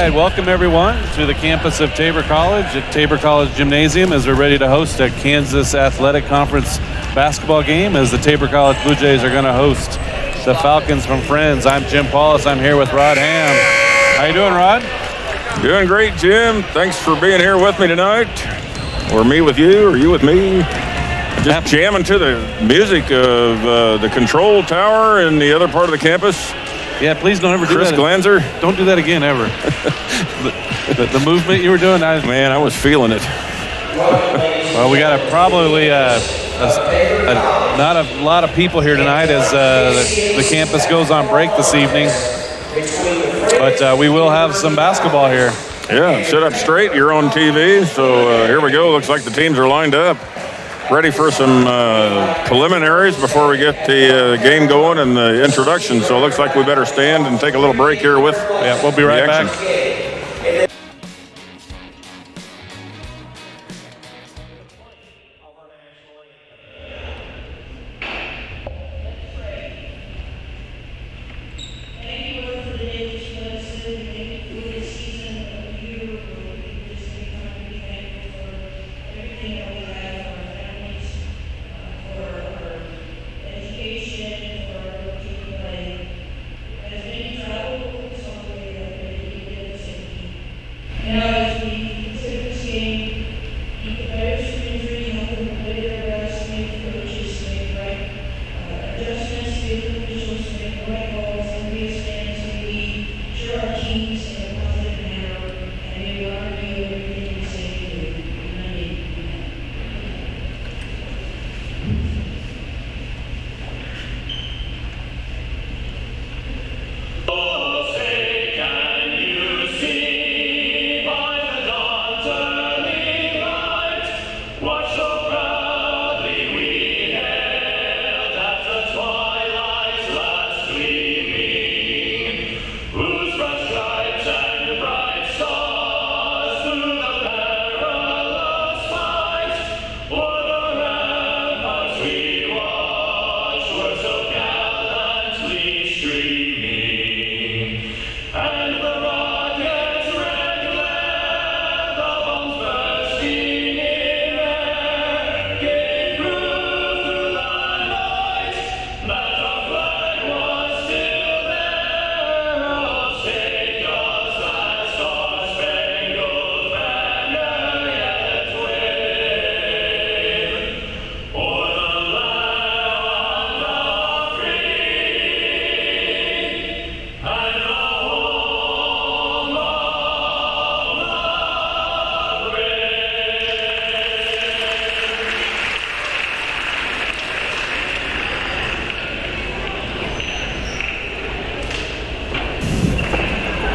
right, welcome everyone to the campus of Tabor College at Tabor College Gymnasium as we're ready to host a Kansas Athletic Conference basketball game as the Tabor College Blue Jays are going to host the Falcons from Friends. I'm Jim Paulus. I'm here with Rod Ham. How you doing, Rod? Doing great, Jim. Thanks for being here with me tonight. Or me with you, or you with me. Just jamming to the music of the control tower in the other part of the campus. Yeah, please don't ever do that. Chris Glanzer. Don't do that again, ever. the movement you were doing, man, I was feeling it. Well, we got probably not a lot of people here tonight as the campus goes on break this evening. But we will have some basketball here. Yeah, sit up straight. You're on TV. So here we go. Looks like the teams are lined up. Ready for some preliminaries before we get the game going and the introduction. So it looks like we better stand and take a little break here with we'll be right back.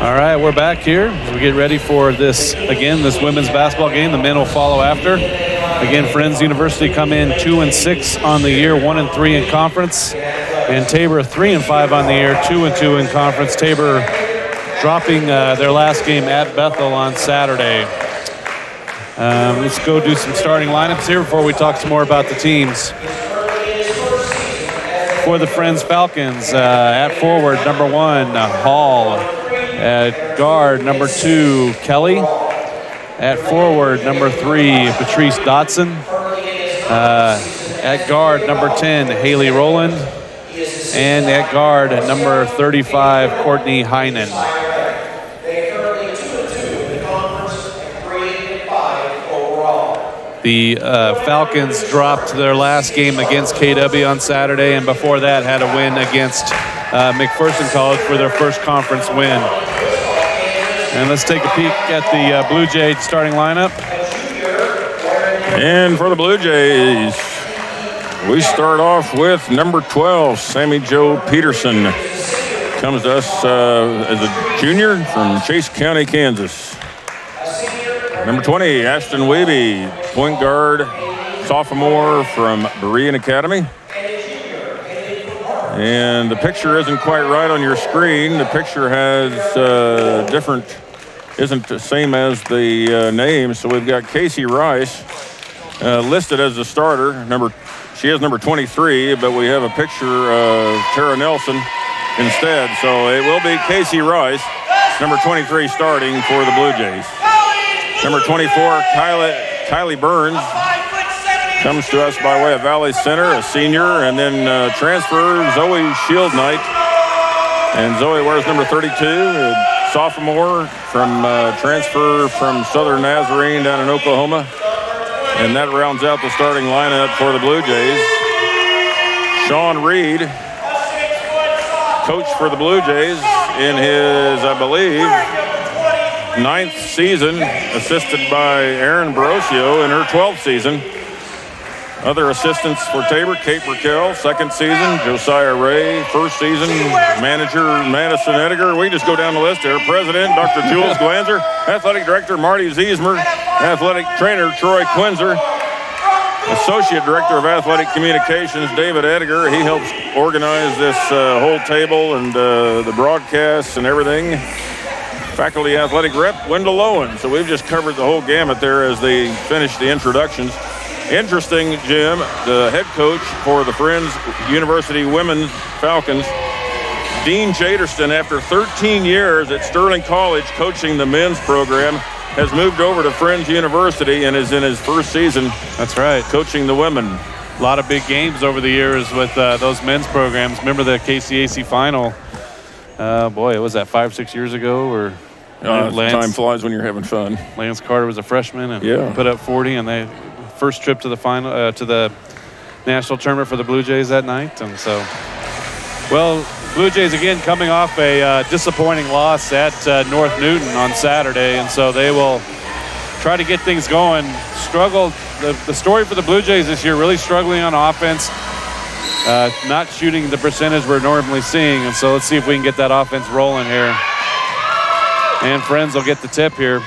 All right, we're back here as we get ready for this women's basketball game. The men will follow after. Again, Friends University come in 2-6 on the year, 1-3 in conference. And Tabor 3-5 on the year, 2-2 in conference. Tabor dropping their last game at Bethel on Saturday. Let's go do some starting lineups here before we talk some more about the teams. For the Friends Falcons, at forward, number 1, Hall. At guard, number 2, Kelly. At forward, number 3, Patrice Dotson. At guard, number 10, Haley Rowland. And at guard, number 35, Courtney Heinen. The Falcons dropped their last game against KW on Saturday, and before that had a win against McPherson College for their first conference win. And let's take a peek at the Blue Jays starting lineup. And for the Blue Jays, we start off with number 12, Sammy Jo Peterson. Comes to us as a junior from Chase County, Kansas. Number 20, Ashton Wavy, point guard, sophomore from Berean Academy. And the picture isn't quite right on your screen. The picture has isn't the same as the name. So we've got Casey Rice listed as the starter. She has number 23, but we have a picture of Tara Nelson instead. So it will be Casey Rice. number 23 starting for the Blue Jays. Number 24, Kylie Burns, comes to us by way of Valley Center, a senior, and then transfer Zoe Shield Knight. And Zoe wears number 32, a sophomore from transfer from Southern Nazarene down in Oklahoma. And that rounds out the starting lineup for the Blue Jays. Sean Reed, coach for the Blue Jays in his, I believe, 9th season, assisted by Erin Barocio in her 12th season. Other assistants for Tabor, Kate Burkell, 2nd season. Josiah Ray, 1st season. Manager Madison Ediger. We just go down the list here. President, Dr. Jules Glanzer. Athletic Director, Marty Ziesmer. Athletic Trainer, Troy Quinzer. Associate Director of Athletic Communications, David Ediger. He helps organize this whole table and the broadcasts and everything. Faculty Athletic Rep, Wendell Lowen. So we've just covered the whole gamut there as they finish the introductions. Interesting, Jim, the head coach for the Friends University Women's Falcons, Dean Jaderston, after 13 years at Sterling College coaching the men's program, has moved over to Friends University and is in his 1st season. That's right. Coaching the women. A lot of big games over the years with those men's programs. Remember the KCAC final? Boy, was that 5-6 years ago? Or time flies when you're having fun. Lance Carter was a freshman and put up 40, and they first trip to the final to the national tournament for the Blue Jays that night. And so, well, Blue Jays again coming off a disappointing loss at North Newton on Saturday, and so they will try to get things going. Struggled. The story for the Blue Jays this year, really struggling on offense, not shooting the percentage we're normally seeing, and so let's see if we can get that offense rolling here. And Friends will get the tip here.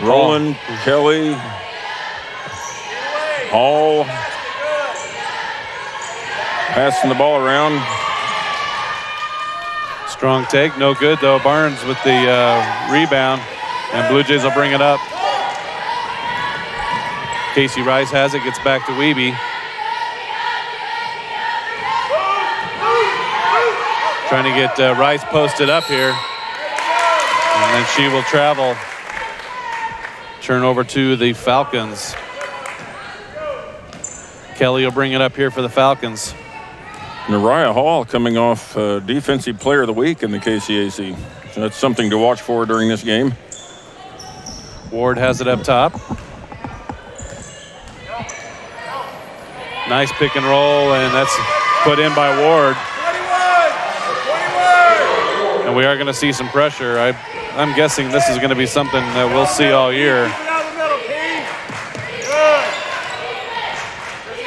Roland, Kelly, Hall, passing the ball around. Strong take, no good though. Barnes with the rebound, and Blue Jays will bring it up. Casey Rice has it, gets back to Wiebe. Trying to get Rice posted up here, and then she will travel. Turn over to the Falcons. Kelly will bring it up here for the Falcons. Nariah Hall coming off Defensive Player of the Week in the KCAC. So that's something to watch for during this game. Ward has it up top. Nice pick and roll, and that's put in by Ward. And we are going to see some pressure. I'm guessing this is going to be something that we'll see all year.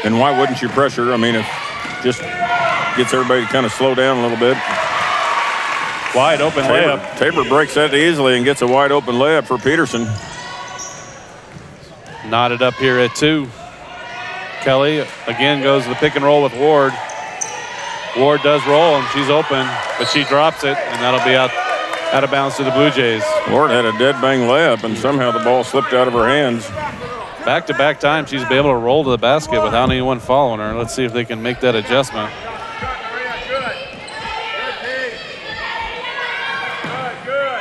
And why wouldn't you pressure? I mean, it just gets everybody to kind of slow down a little bit. Wide open layup. Tabor breaks that easily and gets a wide open layup for Peterson. Knotted up here at 2. Kelly again goes to the pick and roll with Ward. Ward does roll, and she's open, but she drops it, and that'll be out of bounds to the Blue Jays. Ward had a dead bang layup, and somehow the ball slipped out of her hands. Back-to-back times she's been able to roll to the basket without anyone following her. Let's see if they can make that adjustment.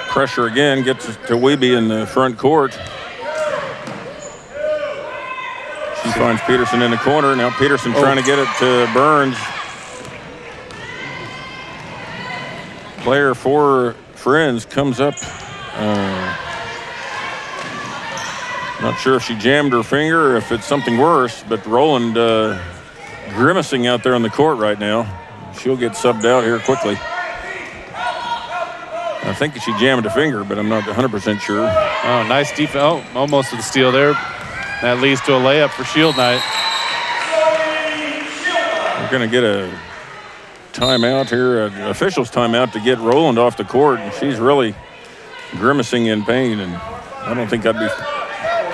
Pressure again gets to Wiebe in the front court. She finds Peterson in the corner. Now Peterson trying to get it to Burns. Player for Friends comes up. Not sure if she jammed her finger or if it's something worse, but Roland grimacing out there on the court right now. She'll get subbed out here quickly. I think she jammed a finger, but I'm not 100% sure. Oh, nice defense. Oh, almost to the steal there. That leads to a layup for Shield Knight. We're going to get a timeout here, an official's timeout to get Roland off the court. And she's really grimacing in pain, and I don't think I'd be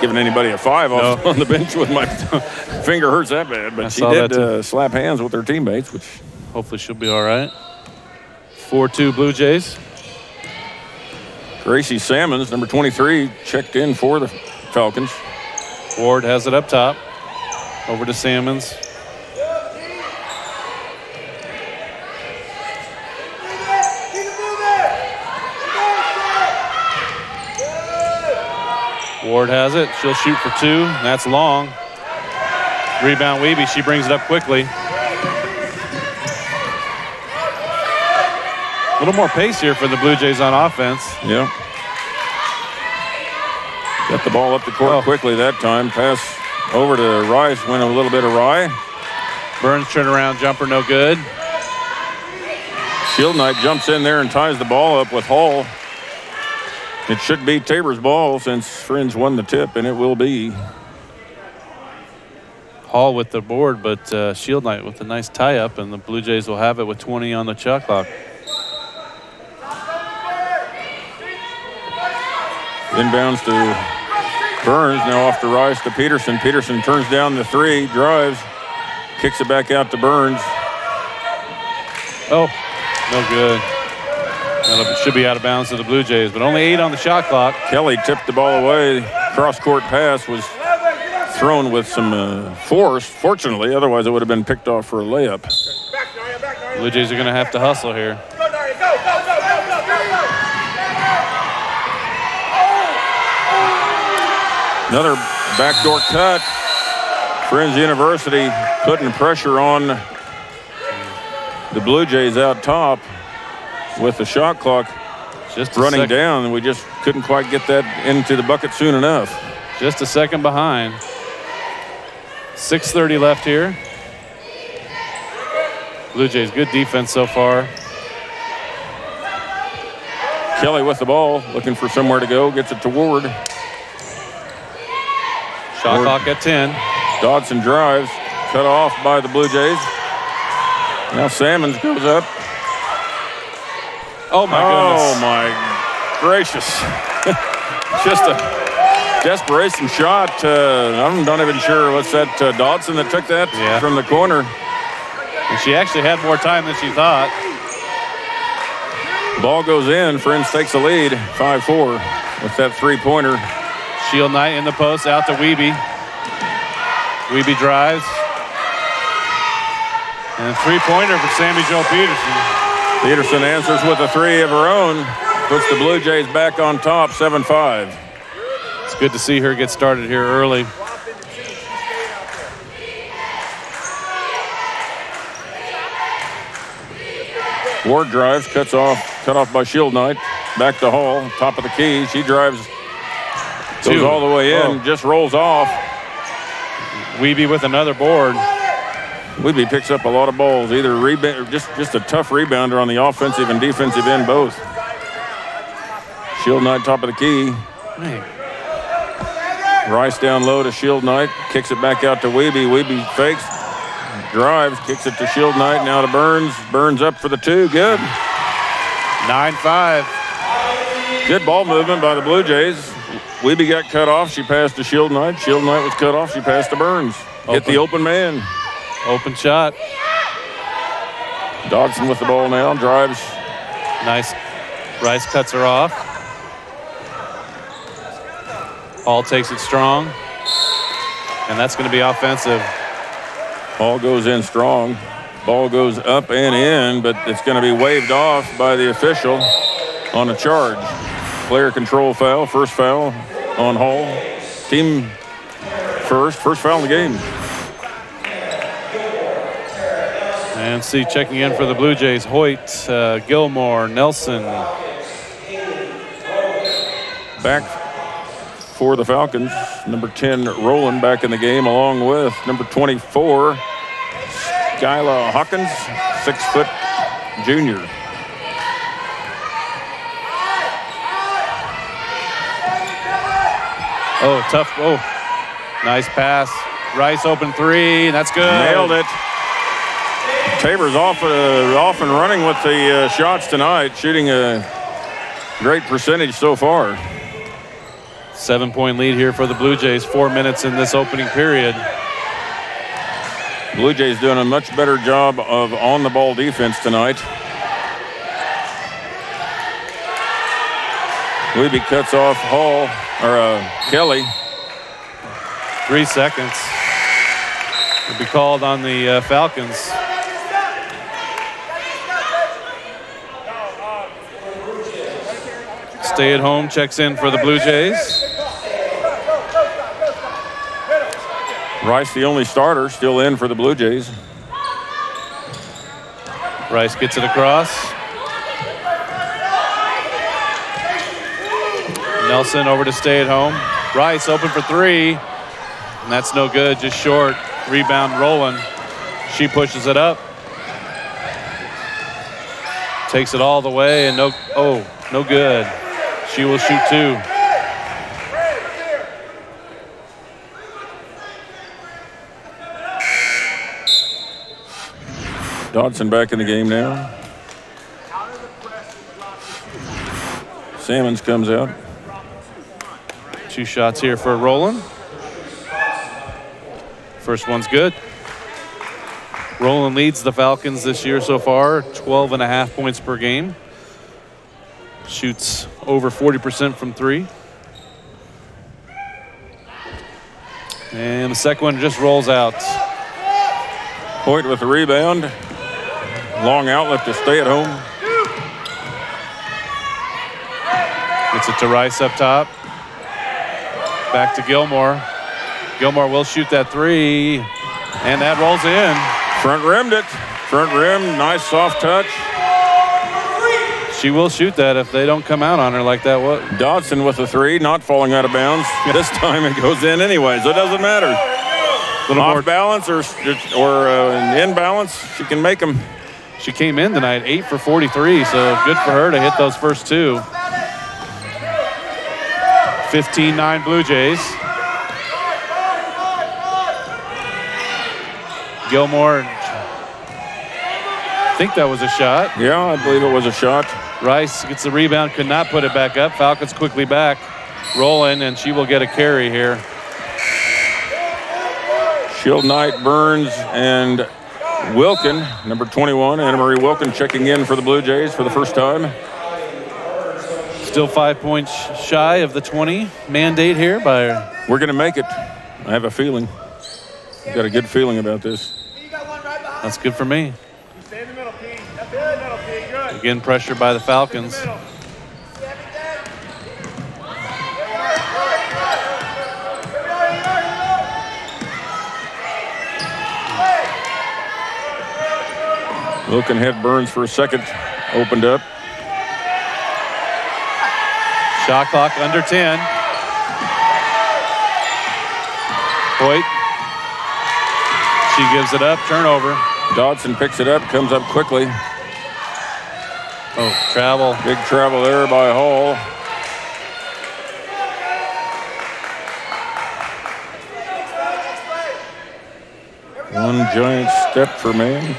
giving anybody a 5 off on the bench with my finger hurts that bad. But she did slap hands with her teammates, which hopefully she'll be all right. 4-2 Blue Jays. Gracie Salmons, number 23, checked in for the Falcons. Ward has it up top. Over to Salmons. Ward has it. She'll shoot for 2. That's long. Rebound Wiebe. She brings it up quickly. A little more pace here for the Blue Jays on offense. Yeah. Got the ball up the court quickly that time. Pass over to Rice. Went a little bit awry. Burns turnaround jumper, no good. Shield Knight jumps in there and ties the ball up with Hall. It should be Tabor's ball since Friends won the tip, and it will be. Hall with the board, but Shield Knight with a nice tie-up, and the Blue Jays will have it with 20 on the shot clock. Inbounds to Burns, now off to Rice to Peterson. Peterson turns down the 3, drives, kicks it back out to Burns. Oh, no good. That should be out of bounds to the Blue Jays, but only 8 on the shot clock. Kelly tipped the ball away. Cross-court pass was thrown with some force, fortunately. Otherwise, it would have been picked off for a layup. Blue Jays are going to have to hustle here. Another backdoor cut. Friends University putting pressure on the Blue Jays out top. With the shot clock just running down, and we just couldn't quite get that into the bucket soon enough. Just a second behind. 6:30 left here. Blue Jays, good defense so far. Kelly with the ball, looking for somewhere to go, gets it to Ward. Shot clock at 10. Dodson drives, cut off by the Blue Jays. Now Salmons goes up. Oh, my goodness. Oh, my gracious. Just a desperation shot. I'm not even sure what's that, Dodson that took that from the corner. And she actually had more time than she thought. Ball goes in. Friends takes the lead, 5-4 with that 3-pointer. Shield Knight in the post, out to Wiebe. Wiebe drives. And a 3-pointer for Sammy Jo Peterson. Peterson answers with a 3 of her own. Puts the Blue Jays back on top, 7-5. It's good to see her get started here early. Ward drives, cut off by Shield Knight. Back to Hall, top of the key. She drives, goes all the way in, just rolls off. Wiebe with another board. Wiebe picks up a lot of balls, either rebound, just a tough rebounder on the offensive and defensive end both. Shield Knight top of the key. Man. Rice down low to Shield Knight, kicks it back out to Wiebe. Wiebe fakes, drives, kicks it to Shield Knight, now to Burns. Burns up for the 2, good. 9-5. Good ball movement by the Blue Jays. Wiebe got cut off, she passed to Shield Knight. Shield Knight was cut off, she passed to Burns. Hit the open man. Open shot. Dodson with the ball now, drives. Nice. Rice cuts her off. Hall takes it strong. And that's going to be offensive. Ball goes in strong. Ball goes up and in, but it's going to be waved off by the official on a charge. Player control foul, first foul on Hall. Team first foul in the game. And see, checking in for the Blue Jays, Hoyt, Gilmore, Nelson. Back for the Falcons, number 10, Rowland, back in the game, along with number 24, Skyla Hawkins, 6-foot junior. Oh, tough. Oh, nice pass. Rice open 3. That's good. Nailed it. Tabor's off and running with the shots tonight, shooting a great percentage so far. 7-point lead here for the Blue Jays. 4 minutes in this opening period. Blue Jays doing a much better job of on-the-ball defense tonight. Wiebe cuts off Kelly. 3 seconds. will be called on the Falcons. Stay at home checks in for the Blue Jays. Rice, the only starter, still in for the Blue Jays. Rice gets it across. Nelson over to stay at home. Rice open for three. And that's no good, just short. Rebound Rowland. She pushes it up. Takes it all the way and no good. She will shoot two. Dodson back in the game now. Salmons comes out. 2 shots here for Rowland. First one's good. Rowland leads the Falcons this year so far, 12.5 points per game. Shoots over 40% from three. And the second one just rolls out. Hoyt with the rebound. Long outlet to stay at home. Gets it to Rice up top. Back to Gilmore. Gilmore will shoot that three. And that rolls in. Front rimmed it. Front rim, nice soft touch. She will shoot that if they don't come out on her like that. What? Dodson with the three, not falling out of bounds. This time it goes in anyway, so it doesn't matter. A little more off balance or in balance, she can make them. She came in tonight 8 for 43, so good for her to hit those first two. 15-9 Blue Jays. Gilmore, I think that was a shot. Yeah, I believe it was a shot. Rice gets the rebound, could not put it back up. Falcons quickly back. Rolling, and she will get a carry here. Shield Knight, Burns, and Wilkin, number 21, Anna Marie Wilkin checking in for the Blue Jays for the first time. Still 5 points shy of the 20 mandate here by her. We're going to make it. I have a feeling. I've got a good feeling about this. That's good for me. Stay in the middle, P. Stay in the middle, P. Good. Again, pressure by the Falcons. Wilkin had Burns for a second. Opened up. Shot clock under 10. Hoyt. She gives it up. Turnover. Dodson picks it up, comes up quickly. Oh, travel. Big travel there by Hall. One giant step for man.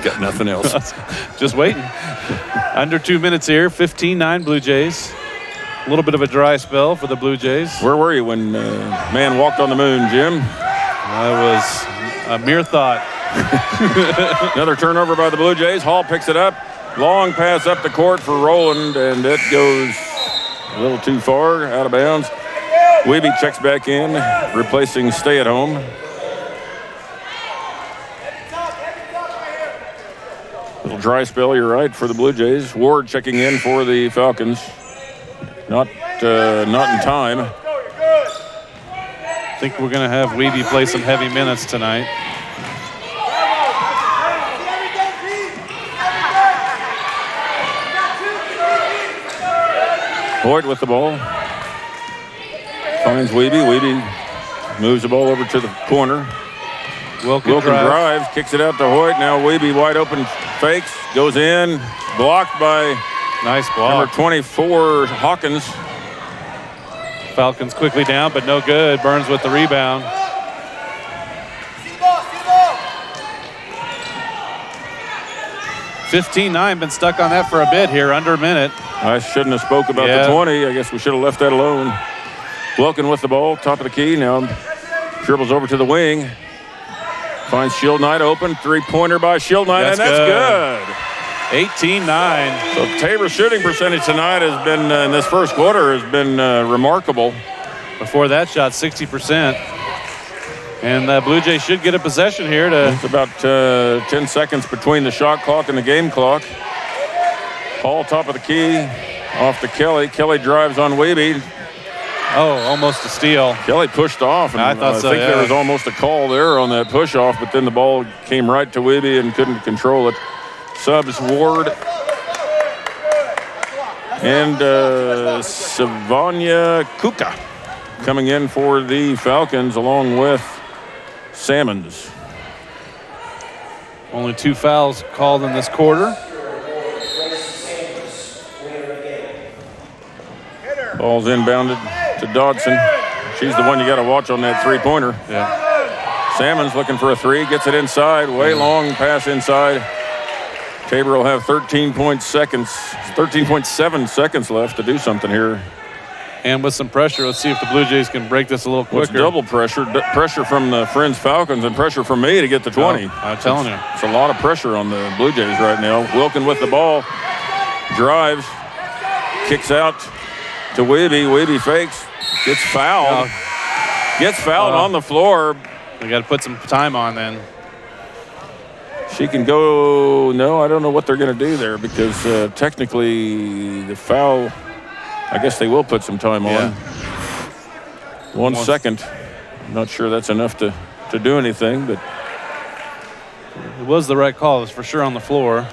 Got nothing else. Just waiting. Under 2 minutes here. 15-9 Blue Jays. A little bit of a dry spell for the Blue Jays. Where were you when man walked on the moon, Jim? That was a mere thought. Another turnover by the Blue Jays. Hall picks it up. Long pass up the court for Rowland, and it goes a little too far, out of bounds. Weeby checks back in, replacing Stay at Home. Little dry spell, you're right, for the Blue Jays. Ward checking in for the Falcons. Not in time. I think we're going to have Weeby play some heavy minutes tonight. Hoyt with the ball. Finds Weeby. Weeby moves the ball over to the corner. Wilkin drives, kicks it out to Hoyt. Now Weeby wide open, fakes, goes in, blocked by nice block. Number 24, Hawkins. Falcons quickly down, but no good. Burns with the rebound. $15-9, been stuck on that for a bit here, under a minute. I shouldn't have spoke about the 20. I guess we should have left that alone. Wilkin with the ball, top of the key. Now dribbles over to the wing. Finds Shield Knight open. Three-pointer by Shield Knight, and that's good. 18-9. So Tabor's shooting percentage tonight has been, in this first quarter, has been remarkable. Before that shot, 60%. And the Blue Jays should get a possession here to... It's about 10 seconds between the shot clock and the game clock. Paul, top of the key, off to Kelly. Kelly drives on Wiebe. Oh, almost a steal. Kelly pushed off, and I thought so, I think yeah. there was almost a call there on that push off, but then the ball came right to Wiebe and couldn't control it. Subs Ward and Savanya Kuka coming in for the Falcons along with Salmons. Only 2 fouls called in this quarter. Ball's inbounded to Dodson. She's the one you got to watch on that three-pointer. Yeah. Salmons looking for a three, gets it inside, way long pass inside. Tabor will have 13.7 seconds left to do something here. And with some pressure, let's see if the Blue Jays can break this a little quicker. It's double pressure, pressure from the Friends Falcons and pressure from me to get to 20. Oh, I'm telling you. It's a lot of pressure on the Blue Jays right now. Wilkin with the ball, drives, kicks out to Wiebe. Wiebe fakes, gets fouled. Gets fouled on the floor. We got to put some time on then. She can go, no, I don't know what they're going to do there because technically the foul, I guess they will put some time on. 1 second. I'm not sure that's enough to do anything, but. It was the right call. It was for sure on the floor.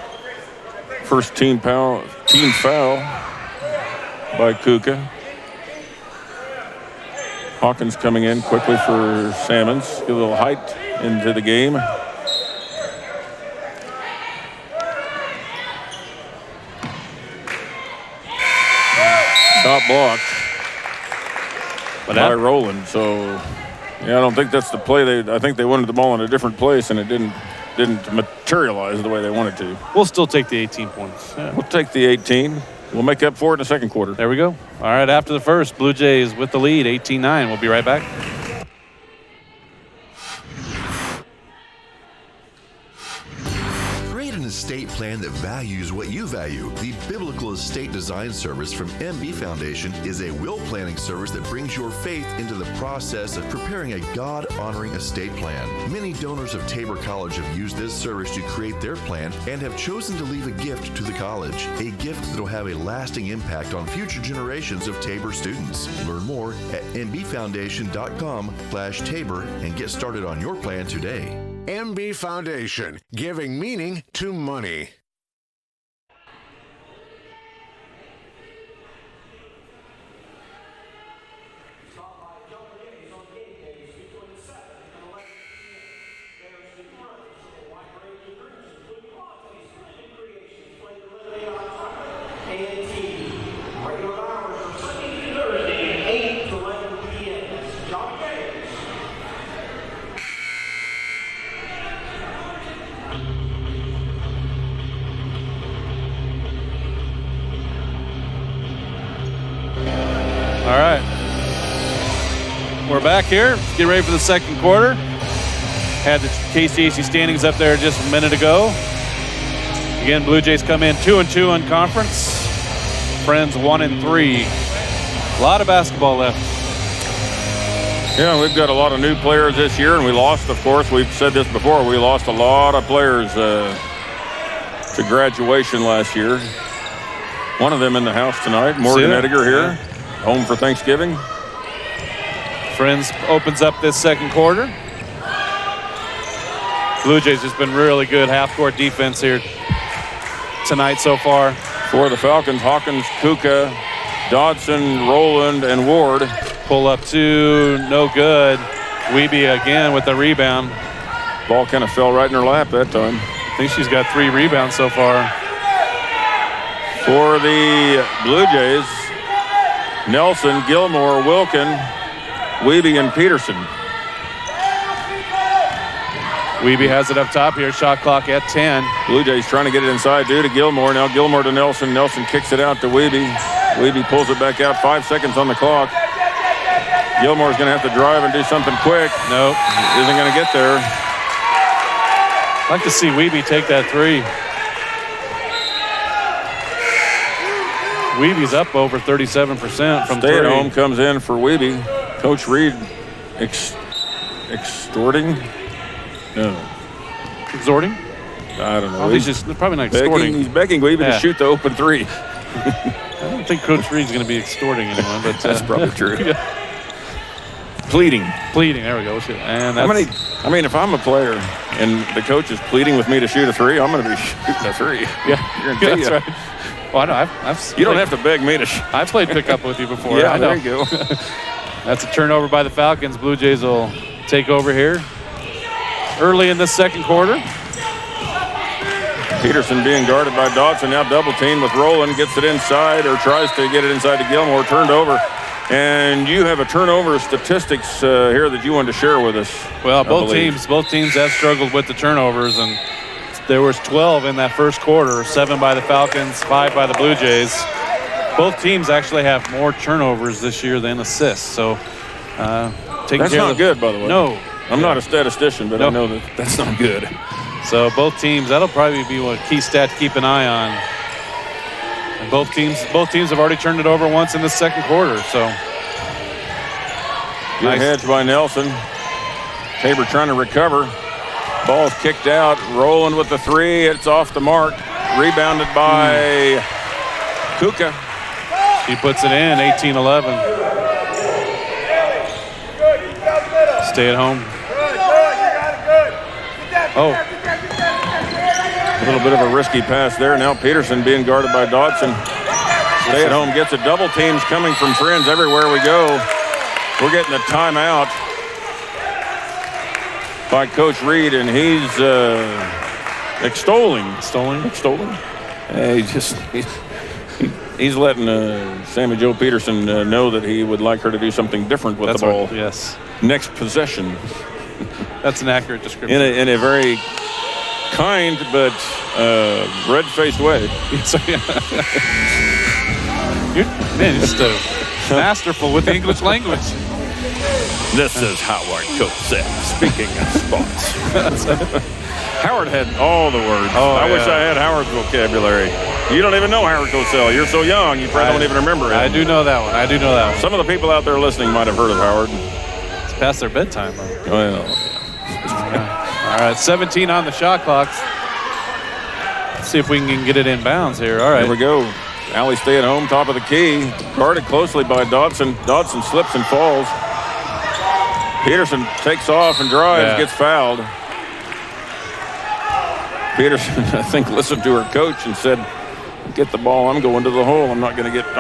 First team foul by Kuka. Hawkins coming in quickly for Salmons. Get a little height into the game. Shot blocked by Rowland. So, yeah, I don't think that's the play. I think they wanted the ball in a different place, and it didn't materialize the way they wanted to. We'll still take the 18 points. Yeah. We'll take the 18. We'll make up for it in the second quarter. There we go. All right, after the first, Blue Jays with the lead, 18-9. We'll be right back. Create an estate plan that values what you value. The Biblical Estate Design Service from MB Foundation is a will planning service that brings your faith into the process of preparing a God-honoring estate plan. Many donors of Tabor College have used this service to create their plan and have chosen to leave a gift to the college, a gift that will have a lasting impact on future generations of Tabor students. Learn more at mbfoundation.com/Tabor and get started on your plan today. MB Foundation, giving meaning to money. All right. We're back here. Let's get ready for the second quarter. Had the KCAC standings up there just a minute ago. Again, Blue Jays come in 2-2 in conference. Friends 1-3. A lot of basketball left. Yeah, we've got a lot of new players this year, and we lost, of course, we've said this before, we lost a lot of players to graduation last year. One of them in the house tonight, Morgan Ediger here, home for Thanksgiving. Friends opens up this second quarter. Blue Jays has been really good half-court defense here tonight so far. For the Falcons, Hawkins, Kuka, Dodson, Rowland, and Ward. Pull up two, no good. Wiebe again with the rebound. Ball kind of fell right in her lap that time. I think she's got 3 rebounds so far. For the Blue Jays, Nelson, Gilmore, Wilkin, Wiebe, and Peterson. Wiebe has it up top here. Shot clock at 10. Blue Jays trying to get it inside due to Gilmore. Now Gilmore to Nelson. Nelson kicks it out to Wiebe. Wiebe pulls it back out. 5 seconds on the clock. Gilmore's going to have to drive and do something quick. Nope. Isn't going to get there. I'd like to see Wiebe take that 3. Weeby's up over 37% from 3. Stay at home comes in for Wiebe. Coach Reed extorting? No. Exhorting? I don't know. Oh, he's just probably not begging, extorting. he's begging Weeby to shoot the open three. I don't think Coach Reed's going to be extorting anyone, but that's probably true. Yeah. Pleading. There we go. And that's, I mean, if I'm a player and the coach is pleading with me to shoot a three, I'm going to be shooting a three. Yeah, that's right. Well, I know. You don't have to beg me to I played pickup with you before. Yeah, I know. there you go. That's a turnover by the Falcons. Blue Jays will take over here early in the second quarter. Peterson being guarded by Dodson, now double team with Rowland, gets it inside or tries to get it inside to Gilmore, turned over. And you have a turnover statistics here that you wanted to share with us. Well, both teams have struggled with the turnovers, and there was 12 in that first quarter, 7 by the Falcons, 5 by the Blue Jays. Both teams actually have more turnovers this year than assists. So that's not good, by the way. No. I'm not a statistician, but I know that's not good. So both teams, that'll probably be a key stat to keep an eye on. And both teams have already turned it over once in the second quarter. So good hedge by Nelson. Tabor trying to recover. Ball's kicked out. Rolling with the three. It's off the mark. Rebounded by Kuka. He puts it in, 18-11. Stay at home. Oh. A little bit of a risky pass there. Now Peterson being guarded by Dodson. Stay at home gets it. Double teams coming from Friends everywhere we go. We're getting a timeout by Coach Reed, and he's extolling. He's letting Sammy Joe Peterson know that he would like her to do something different with the ball. Right. Yes. Next possession. That's an accurate description. In a very kind but red-faced way. You're just masterful with the English language. This is Howard Cosell speaking of sports. Howard had all the words. I wish I had Howard's vocabulary. You don't even know Howard Cosell. You're so young, you probably don't even remember him. I do know that one. Some of the people out there listening might have heard of Howard. It's past their bedtime, though. Well. All right, 17 on the shot clock. Let's see if we can get it in bounds here. All right. Here we go. Allie stay at home, top of the key. Guarded closely by Dodson. Dodson slips and falls. Peterson takes off and drives, gets fouled. Peterson, I think, listened to her coach and said, "Get the ball. I'm going to the hole. I'm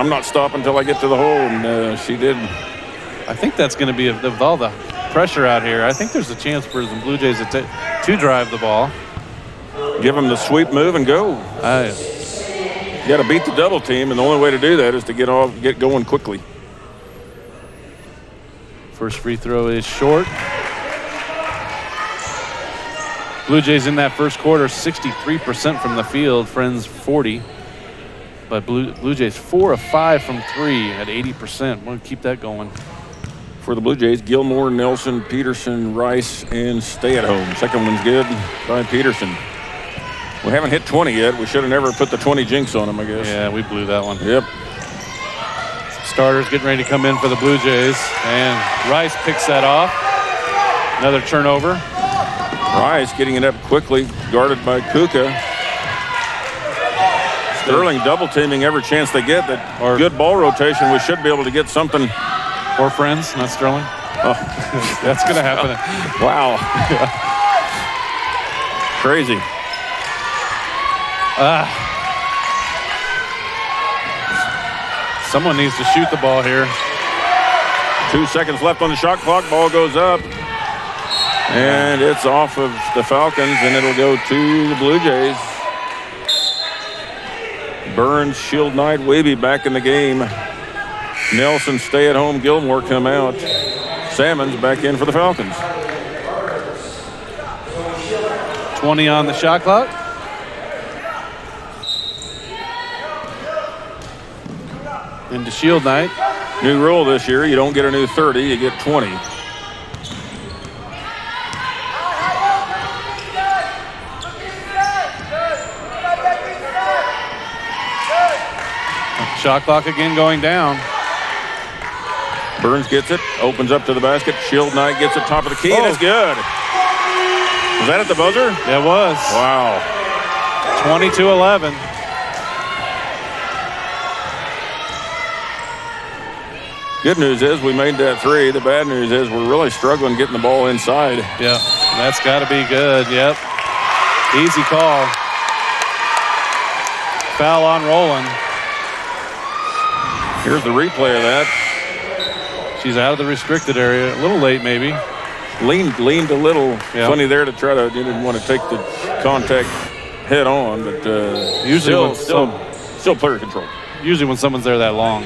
not stopping until I get to the hole." And she did. I think that's going to be, with all the pressure out here, I think there's a chance for the Blue Jays to drive the ball. Give them the sweep move and go. You got to beat the double team, and the only way to do that is to get going quickly. First free throw is short. Blue Jays in that first quarter, 63% from the field. Friends 40. But Blue Jays 4 of 5 from 3 at 80%. Want to keep that going. For the Blue Jays, Gilmore, Nelson, Peterson, Rice, and stay at home. Second one's good by Peterson. We haven't hit 20 yet. We should have never put the 20 jinx on him, I guess. Yeah, we blew that one. Yep. Starters getting ready to come in for the Blue Jays. And Rice picks that off. Another turnover. Rice getting it up quickly, guarded by Kuka. Sterling double teaming every chance they get. That good ball rotation. We should be able to get something. Or Friends, not Sterling. Oh, that's going to happen. Wow. Crazy. Someone needs to shoot the ball here. 2 seconds left on the shot clock. Ball goes up. And it's off of the Falcons, and it'll go to the Blue Jays. Burns, Shield Knight, Waby back in the game. Nelson stay at home. Gilmore come out. Salmons back in for the Falcons. 20 on the shot clock. Into Shield Knight. New rule this year, you don't get a new 30, you get 20. Shot clock again going down. Burns gets it, opens up to the basket. Shield Knight gets it top of the key, and it's good. Was that at the buzzer? It was. Wow. 22-11. Good news is we made that three. The bad news is we're really struggling getting the ball inside. Yeah, that's got to be good. Yep. Easy call. Foul on Rowland. Here's the replay of that. She's out of the restricted area. A little late, maybe. Leaned a little Yeah. funny there to try to, you didn't want to take the contact head on, but Usually still player control. Usually when someone's there that long.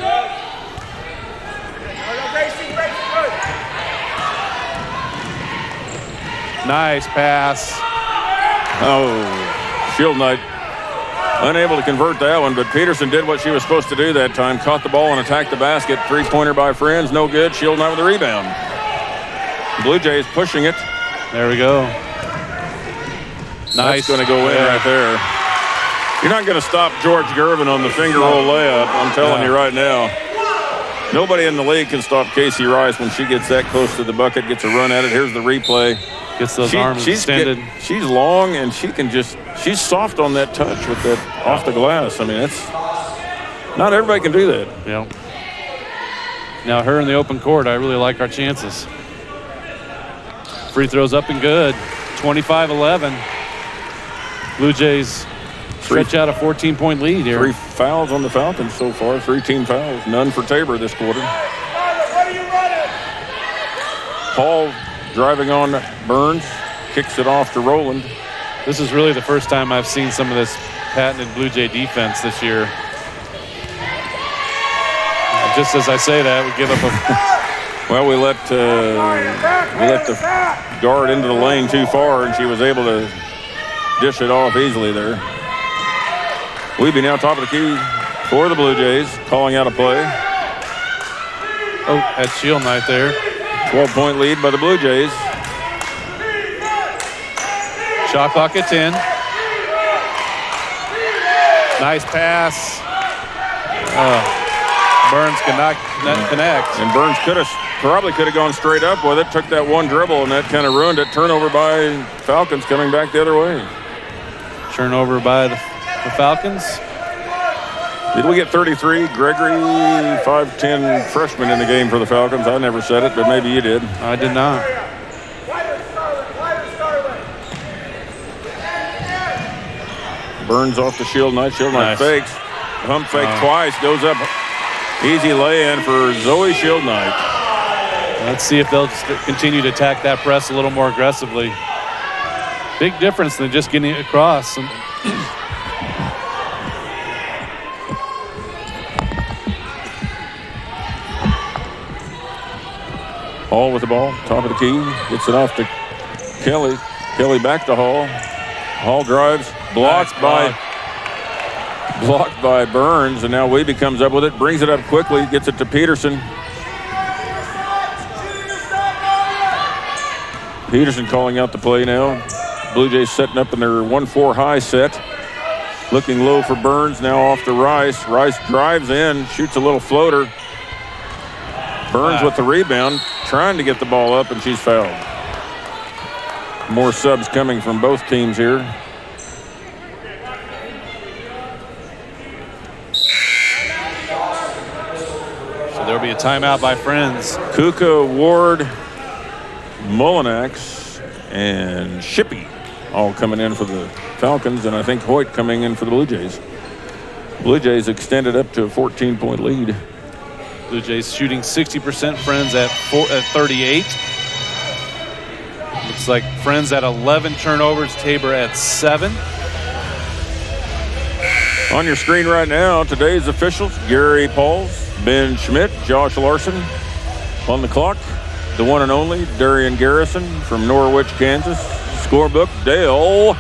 Nice pass. Oh, Shield Knight unable to convert that one, but Peterson did what she was supposed to do that time. Caught the ball and attacked the basket. Three-pointer by Friends, no good. Shield Knight with the rebound. Blue Jays pushing it. There we go. Nice. That's going to go in right there. You're not going to stop George Gervin on the finger roll layup, I'm telling you right now. Nobody in the league can stop Casey Rice when she gets that close to the bucket, gets a run at it. Here's the replay. Gets those arms extended. She's long, and she's soft on that touch with that off the glass. I mean, not everybody can do that. Yeah. Now her in the open court, I really like our chances. Free throws up and good. 25-11. Blue Jays stretch out a 14-point lead here. 3 fouls on the Falcons so far, 3 team fouls. None for Tabor this quarter. Paul driving on Burns, kicks it off to Rowland. This is really the first time I've seen some of this patented Blue Jay defense this year. Just as I say that, we give up a... Well, we let the guard into the lane too far, and she was able to dish it off easily there. Weeby now top of the key for the Blue Jays, calling out a play. Oh, that's Shield Knight there. 12-point lead by the Blue Jays. Shot clock at 10. Nice pass. Burns cannot connect. And Burns probably could have gone straight up with it, took that one dribble, and that kind of ruined it. Turnover by Falcons coming back the other way. Turnover by the Falcons. Did we get 33? Gregory, 5'10" freshman in the game for the Falcons. I never said it, but maybe you did. I did not. Burns off the Shield Knight. Shield Knight Nice. fakes. Hump fake twice. Goes up. Easy lay-in for Zoe Shield Knight. Let's see if they'll continue to attack that press a little more aggressively. Big difference than just getting it across. Hall with the ball, top of the key, gets it off to Kelly. Kelly back to Hall. Hall drives, blocked by Burns, and now Weeby comes up with it, brings it up quickly, gets it to Peterson. Peterson calling out the play now. Blue Jays setting up in their 1-4 high set. Looking low for Burns, now off to Rice. Rice drives in, shoots a little floater. Burns with the rebound, trying to get the ball up, and she's fouled. More subs coming from both teams here. So there'll be a timeout by Friends. Kuka, Ward, Mullinax, and Shippey all coming in for the Falcons, and I think Hoyt coming in for the Blue Jays. Blue Jays extended up to a 14-point lead. Blue Jays shooting 60%, Friends at 38. Looks like Friends at 11 turnovers, Tabor at 7. On your screen right now, today's officials: Gary Pauls, Ben Schmidt, Josh Larson. On the clock, the one and only Darian Garrison from Norwich, Kansas. Scorebook, Dale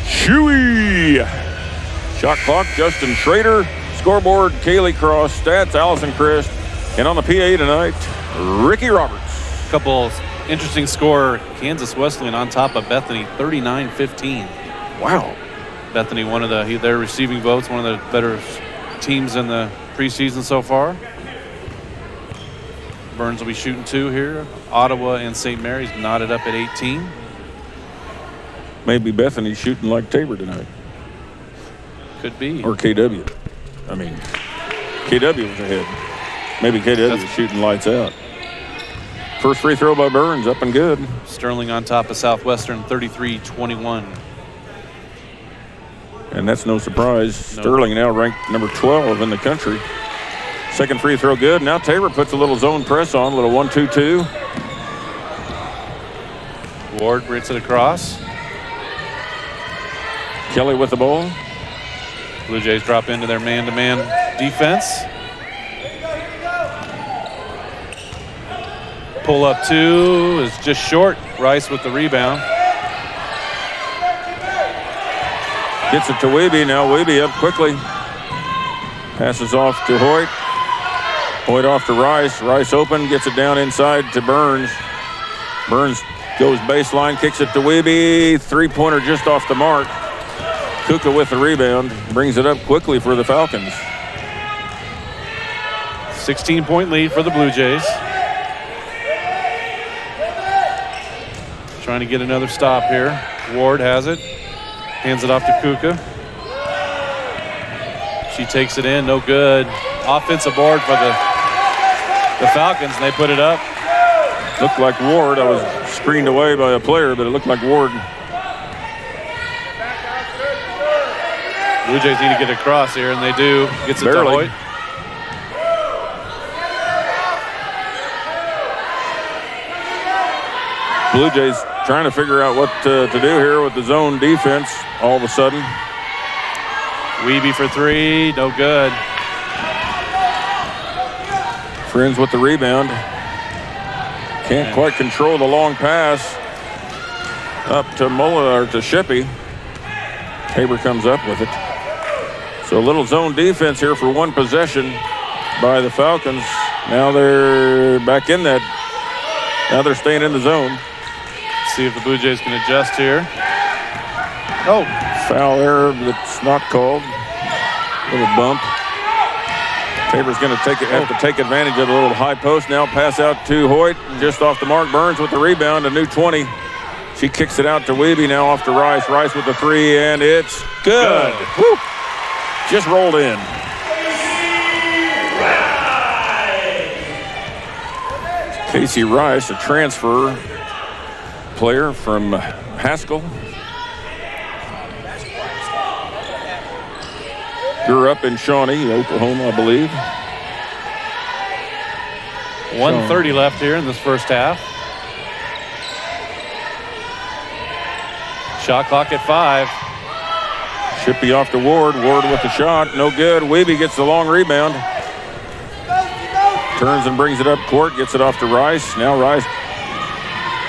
Shuey. Shot clock, Justin Schrader. Scoreboard, Kaylee Cross. Stats, Allison Christ. And on the PA tonight, Ricky Roberts. Couple interesting score. Kansas Wesleyan on top of Bethany, 39-15. Wow. Bethany, one of their receiving votes, one of the better teams in the preseason so far. Burns will be shooting 2 here. Ottawa and St. Mary's knotted up at 18. Maybe Bethany's shooting like Tabor tonight. Could be. Or KW. I mean, KW was ahead. Maybe KW is shooting lights out. First free throw by Burns, up and good. Sterling on top of Southwestern, 33-21. And that's no surprise. No. Sterling now ranked number 12 in the country. Second free throw good. Now Tabor puts a little zone press on, a little 1-2-2. Ward brings it across. Kelly with the ball. Blue Jays drop into their man-to-man defense. Pull up 2 is just short. Rice with the rebound. Gets it to Weeby. Now Weeby up quickly. Passes off to Hoyt. Hoyt off to Rice. Rice open. Gets it down inside to Burns. Burns goes baseline. Kicks it to Weeby. Three-pointer just off the mark. Kuka with the rebound. Brings it up quickly for the Falcons. 16-point lead for the Blue Jays. Trying to get another stop here. Ward has it. Hands it off to Kuka. She takes it in. No good. Offensive board for the Falcons, and they put it up. Looked like Ward. I was screened away by a player, but it looked like Ward. Blue Jays need to get across here, and they do. Gets it Barely. to Hoyt. Blue Jays trying to figure out what to do here with the zone defense all of a sudden. Weeby for 3, no good. Friends with the rebound. Can't quite control the long pass up to Muller or to Shippey. Tabor comes up with it. So a little zone defense here for one possession by the Falcons. Now they're back in that. Now they're staying in the zone. See if the Blue Jays can adjust here. Oh, Foul there that's not called. Little bump. Tabor's going to have to take advantage of the little high post now. Pass out to Hoyt, just off the mark. Burns with the rebound, a new 20. She kicks it out to Weeby, now off to Rice. Rice with the 3, and it's good. Woo. Just rolled in. Casey Rice, a transfer player from Haskell. Grew up in Shawnee, Oklahoma, I believe. 1:30 left here in this first half. Shot clock at 5. Shippey off to Ward. Ward with the shot. No good. Weeby gets the long rebound. Turns and brings it up court. Gets it off to Rice. Now Rice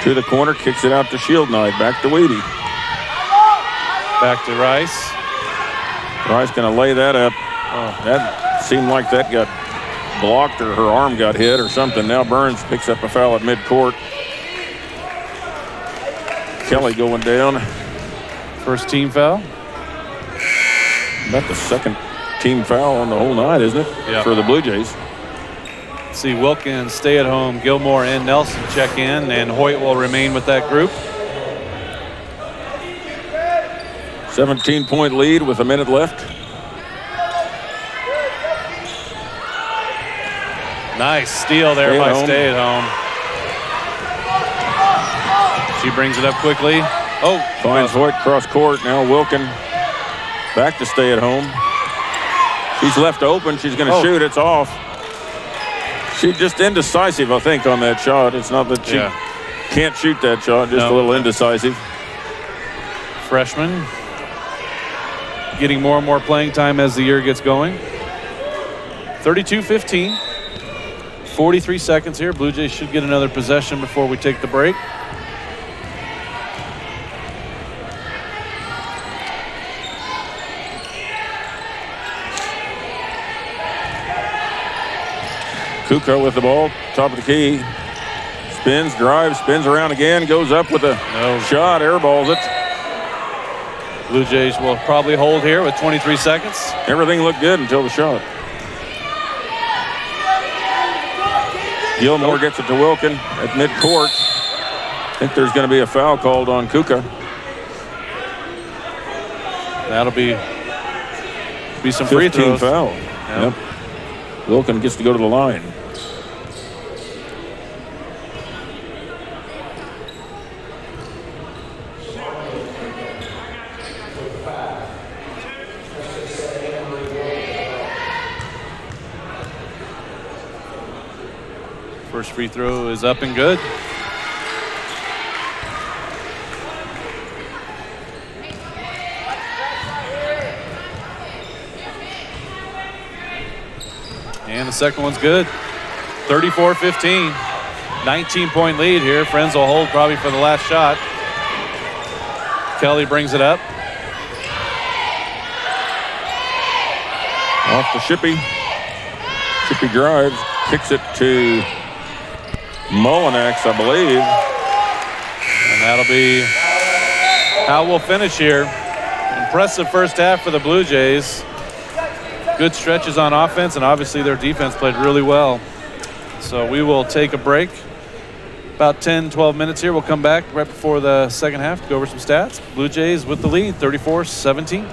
to the corner. Kicks it out to Shield Knight. Back to Weeby. Back to Rice. Rice going to lay that up. Oh, that seemed like that got blocked or her arm got hit or something. Now Burns picks up a foul at midcourt. Kelly going down. First team foul. About the second team foul on the whole night, isn't it? Yeah. For the Blue Jays. See Wilkins stay at home. Gilmore and Nelson check in, and Hoyt will remain with that group. 17-point lead with a minute left. Nice steal there by Stay at Home. She brings it up quickly. Oh, Finds Hoyt cross court. Now Wilkin back to Stay at Home. She's left open. She's going to shoot. It's off. She's just indecisive, I think, on that shot. It's not that she can't shoot that shot, just a little indecisive. Freshman getting more and more playing time as the year gets going. 32-15. 43 seconds here. Blue Jays should get another possession before we take the break. Kuka with the ball, top of the key. Spins, drives, spins around again, goes up with a shot, airballs it. Blue Jays will probably hold here with 23 seconds. Everything looked good until the shot. Gilmore gets it to Wilkin at midcourt. I think there's going to be a foul called on Kuka. That'll be some free 15 throws. foul. Yep. Wilkin gets to go to the line. First free throw is up and good. And the second one's good. 34-15. 19-point lead here. Friends will hold probably for the last shot. Kelly brings it up. Off the Shippey. Shippey drives, kicks it to Mullinax, I believe. And that'll be how we'll finish here. Impressive first half for the Blue Jays. Good stretches on offense, and obviously their defense played really well. So we will take a break. About 10, 12 minutes here. We'll come back right before the second half to go over some stats. Blue Jays with the lead, 34-17.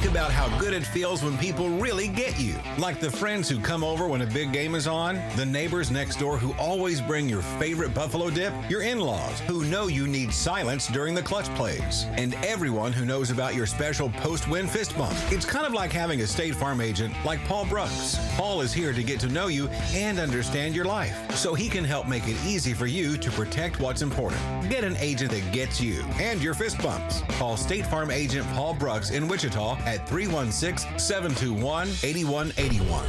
About how good it feels when people really get you. Like the friends who come over when a big game is on, the neighbors next door who always bring your favorite buffalo dip, your in-laws who know you need silence during the clutch plays, and everyone who knows about your special post-win fist bump. It's kind of like having a State Farm agent like Paul Brooks. Paul is here to get to know you and understand your life, so he can help make it easy for you to protect what's important. Get an agent that gets you and your fist bumps. Call State Farm agent Paul Brooks in Wichita at 316-721-8181.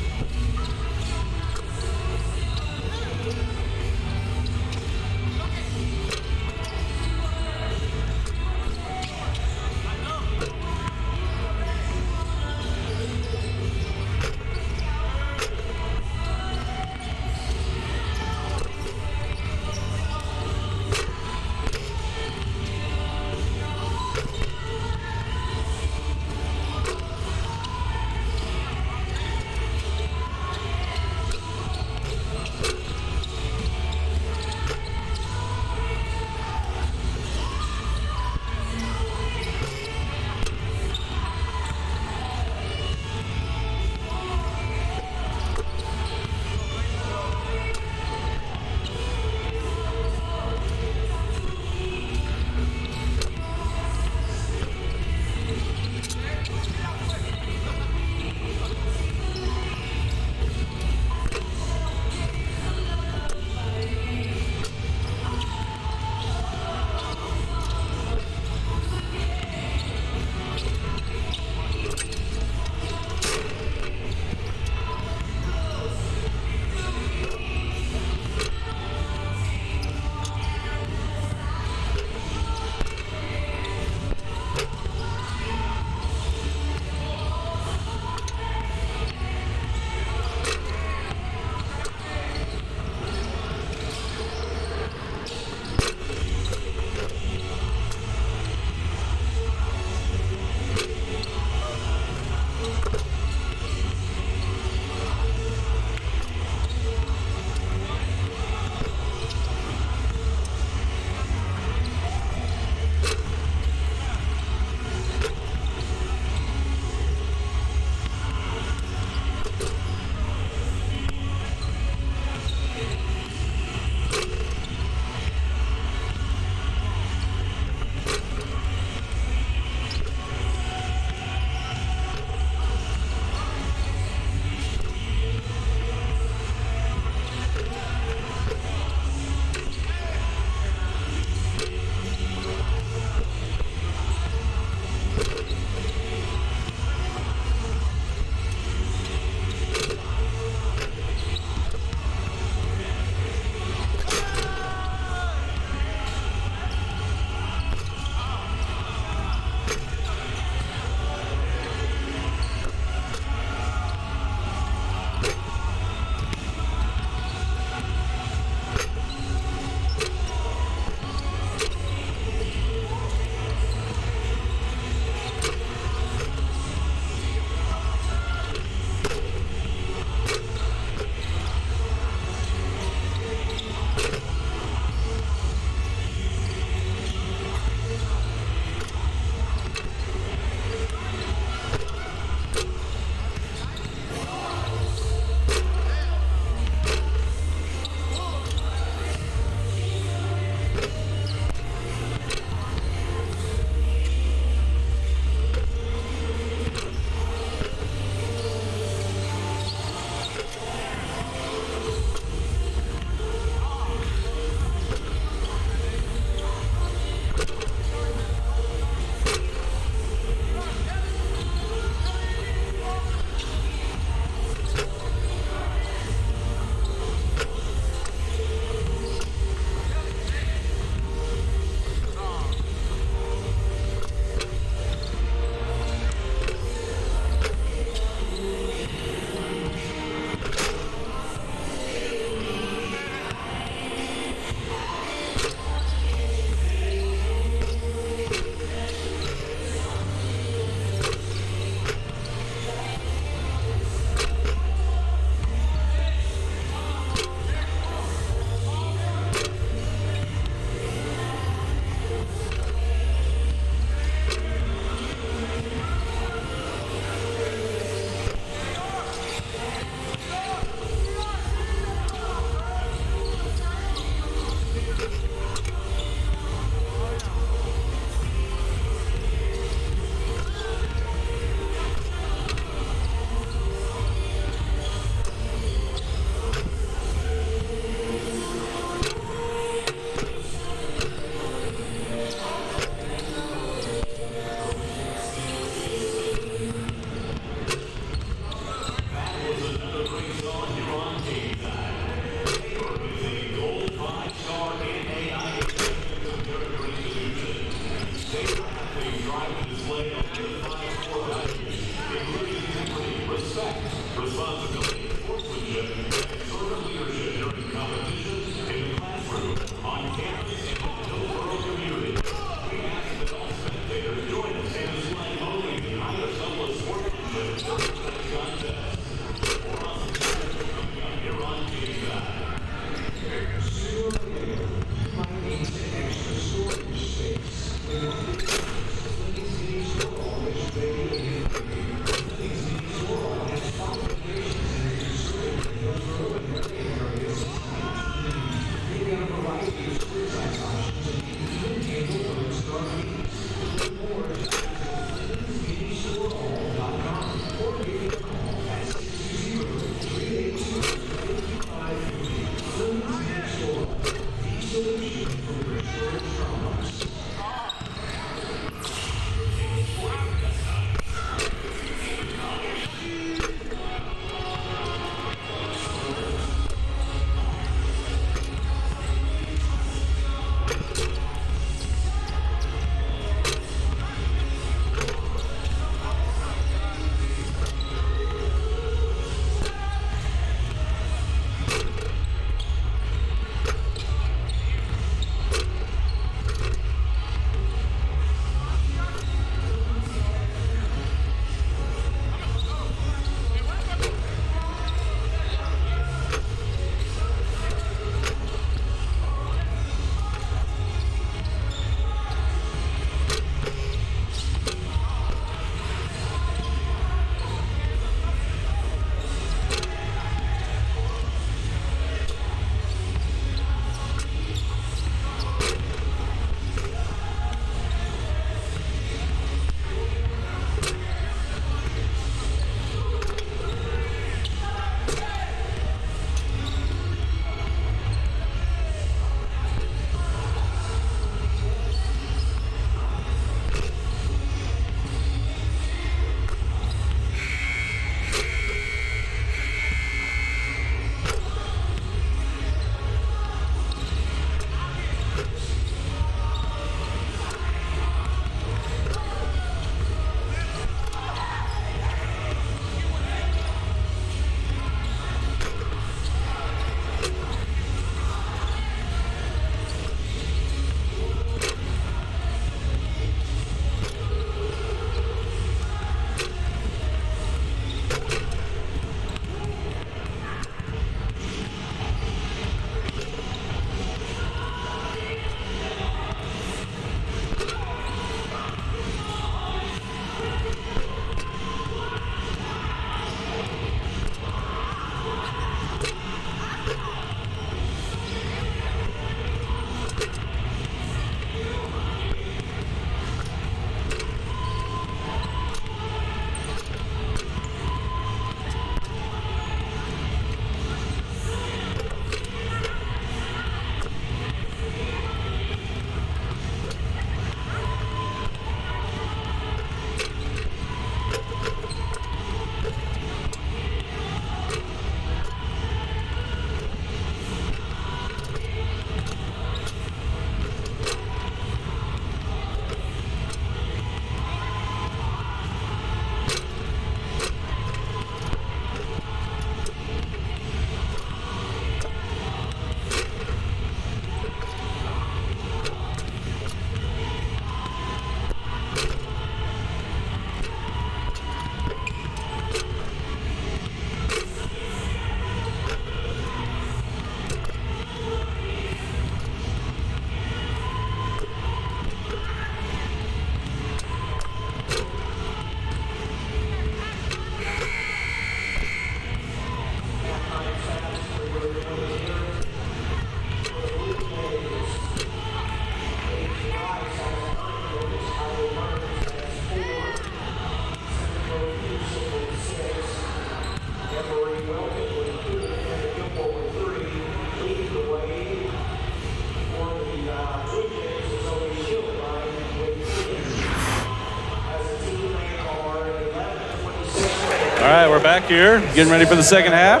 right, we're back here, getting ready for the second half.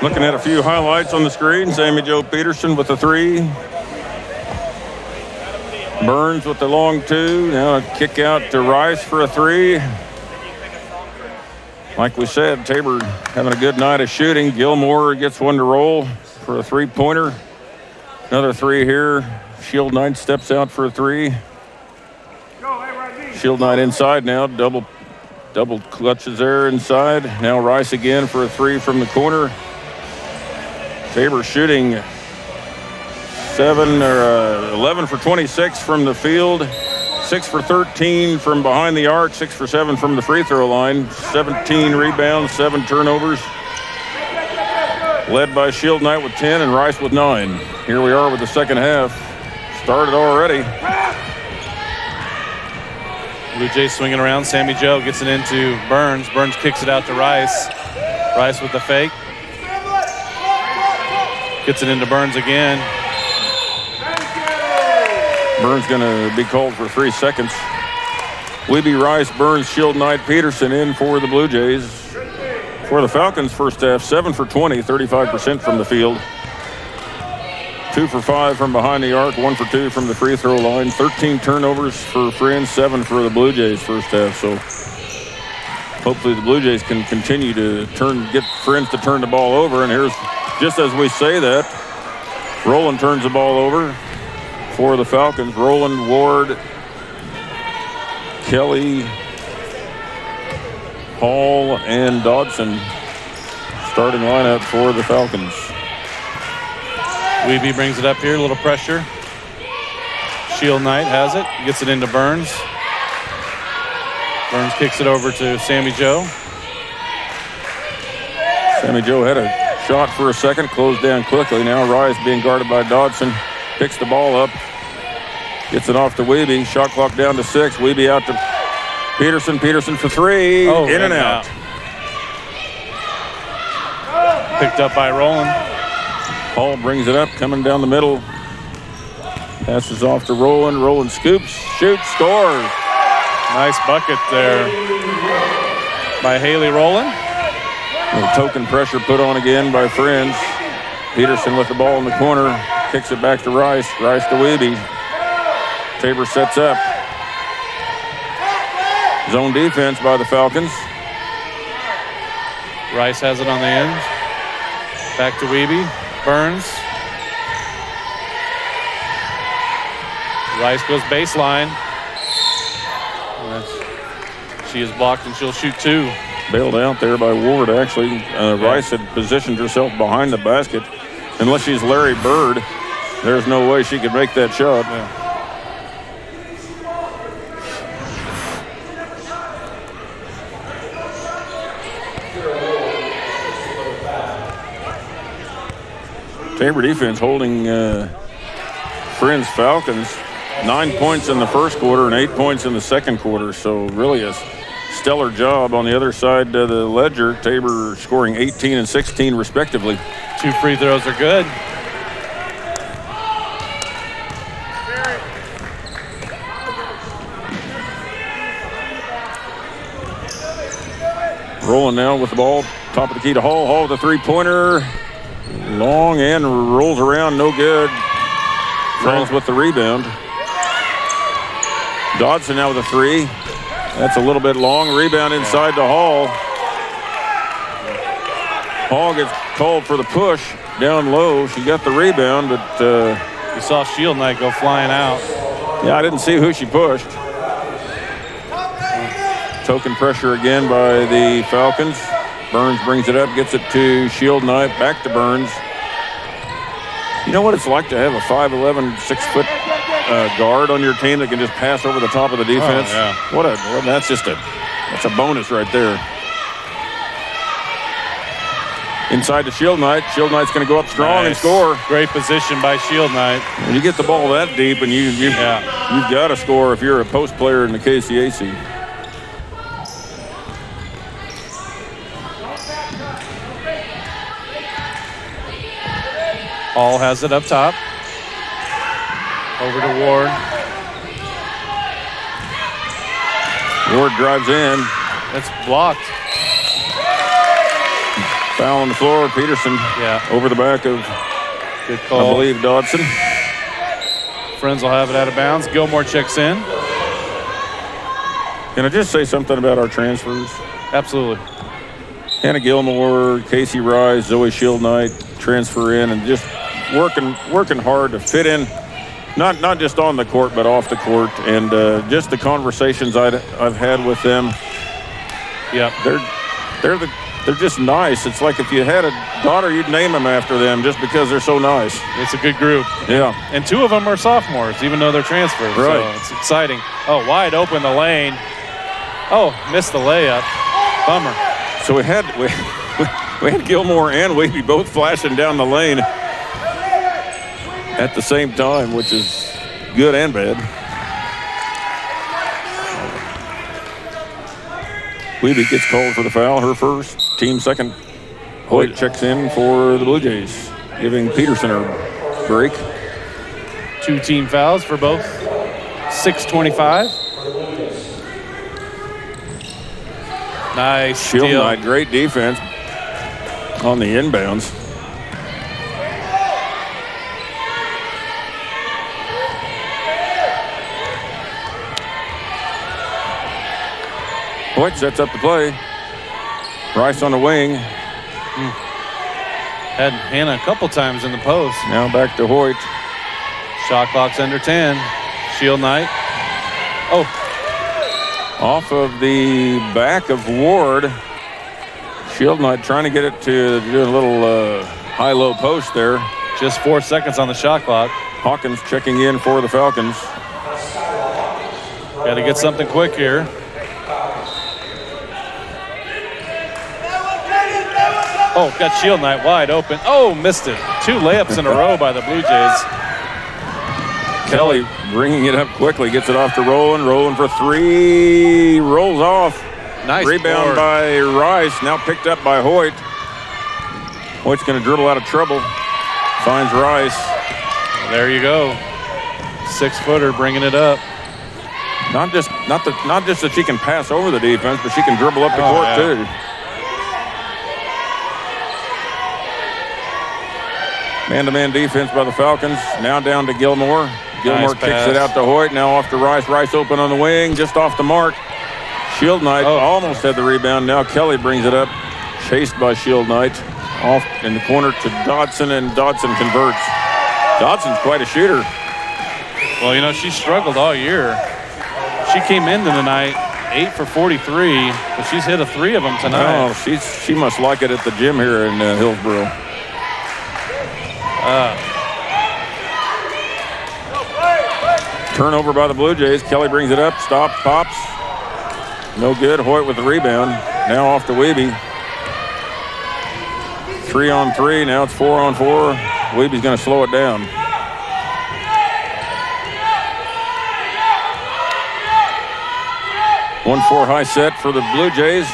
Looking at a few highlights on the screen. Sammy Joe Peterson with the 3. Burns with the long 2. Now a kick out to Rice for a 3. Like we said, Tabor having a good night of shooting. Gilmore gets one to roll for a 3-pointer. Another 3 here. Shield Knight steps out for a 3. Shield Knight inside now. Double clutches there inside. Now Rice again for a 3 from the corner. Tabor shooting 11 for 26 from the field, 6 for 13 from behind the arc, 6 for 7 from the free throw line, 17 rebounds, 7 turnovers. Led by Shield Knight with 10 and Rice with 9. Here we are with the second half. Started already. Blue Jays swinging around. Sammy Joe gets it into Burns. Burns kicks it out to Rice. Rice with the fake. Gets it into Burns again. Burns going to be called for 3 seconds. Weeby, Rice, Burns, Shield Knight, Peterson in for the Blue Jays. For the Falcons, first half, 7 for 20, 35% from the field. 2 for 5 from behind the arc, 1 for 2 from the free throw line. 13 turnovers for Friends, 7 for the Blue Jays first half. So hopefully the Blue Jays can continue to get Friends to turn the ball over. And here's, just as we say that, Rowland turns the ball over for the Falcons. Rowland, Ward, Kelly, Hall, and Dodson starting lineup for the Falcons. Weeby brings it up here, a little pressure. Shield Knight has it, gets it into Burns. Burns kicks it over to Sammy Joe. Sammy Joe had a shot for a second, closed down quickly. Now Rice being guarded by Dodson. Picks the ball up, gets it off to Weeby. Shot clock down to 6. Weeby out to Peterson. Peterson for 3. In and out. Picked up by Rowland. Hall brings it up, coming down the middle. Passes off to Rowland. Rowland scoops, shoots, scores. Nice bucket there by Haley Rowland. A token pressure put on again by Friends. Peterson with the ball in the corner. Kicks it back to Rice. Rice to Weeby. Tabor sets up. Zone defense by the Falcons. Rice has it on the end. Back to Weeby. Burns. Rice goes baseline. She is blocked and she'll shoot 2. Bailed out there by Ward, actually. Rice had positioned herself behind the basket. Unless she's Larry Bird, there's no way she could make that shot. Yeah. Tabor defense holding Friends Falcons 9 points in the first quarter and 8 points in the second quarter. So really a stellar job on the other side of the ledger. Tabor scoring 18 and 16 respectively. 2 free throws are good. Rolling now with the ball. Top of the key to Hall. Hall with a 3-pointer. Long and rolls around, no good. Friends with the rebound. Dodson now with a 3. That's a little bit long. Rebound inside to Hall. Hall gets called for the push down low. She got the rebound, but you saw Shield Knight go flying out. Yeah, I didn't see who she pushed. Token pressure again by the Falcons. Burns brings it up, gets it to Shield Knight, back to Burns. You know what it's like to have a 5'11", 6-foot guard on your team that can just pass over the top of the defense? Oh, yeah. That's a bonus right there. Inside to Shield Knight. Shield Knight's going to go up strong and score. Great position by Shield Knight. When you get the ball that deep, and you've got to score if you're a post player in the KCAC. Hall has it up top. Over to Ward. Ward drives in. That's blocked. Foul on the floor. Peterson over the back of, good call, I believe, Dodson. Friends will have it out of bounds. Gilmore checks in. Can I just say something about our transfers? Absolutely. Hannah Gilmore, Casey Rise, Zoe Shield Knight transfer in and just working hard to fit in, not just on the court but off the court, and just the conversations I've had with them. Yeah, they're just nice. It's like if you had a daughter, you'd name them after them just because they're so nice. It's a good group. Yeah. And 2 of them are sophomores, even though they're transfers. Right. So it's exciting. Oh, wide open the lane. Oh, missed the layup. Bummer. So we had Gilmore and Wavy both flashing down the lane at the same time, which is good and bad. Wavy gets called for the foul, her first, team second. Hoyt checks in for the Blue Jays, giving Peterson a break. 2 team fouls for both. 6:25. Nice Shield steal. Knight, great defense on the inbounds. Hoyt sets up the play. Rice on the wing. Had Hannah a couple times in the post. Now back to Hoyt. Shot clock's under 10. Shield Knight. Oh, Off of the back of Ward. Shield Knight trying to get it to do a little high-low post there. just 4 seconds on the shot clock. Hawkins checking in for the Falcons. Got to get something quick here. Oh, got Shield Knight wide open. Oh, missed it. 2 layups in a row by the Blue Jays. Kelly bringing it up quickly, gets it off to rolling for 3, rolls off. Nice Rebound board. by Rice, now picked up by Hoyt. Hoyt's going to dribble out of trouble. Finds Rice. There you go. 6-footer bringing it up. Not just that she can pass over the defense, but she can dribble up the court yeah. too. Man-to-man defense by the Falcons. Now down to Gilmore. Gilmore Nice kicks pass. it out to Hoyt. Now off to Rice. Rice open on the wing, just off the mark. Shield Knight almost had the rebound. Now Kelly brings it up. Chased by Shield Knight. Off in the corner to Dodson, and Dodson converts. Dodson's quite a shooter. Well, you know, she struggled all year. She came into tonight 8 for 43, but she's hit 3 of them tonight. Oh, she must like it at the gym here in Hillsboro. Turnover by the Blue Jays. Kelly brings it up, stops, pops. No good. Hoyt with the rebound. Now off to Weeby. 3-on-3. Now it's 4-on-4. Weeby's going to slow it down. One 4 high set for the Blue Jays.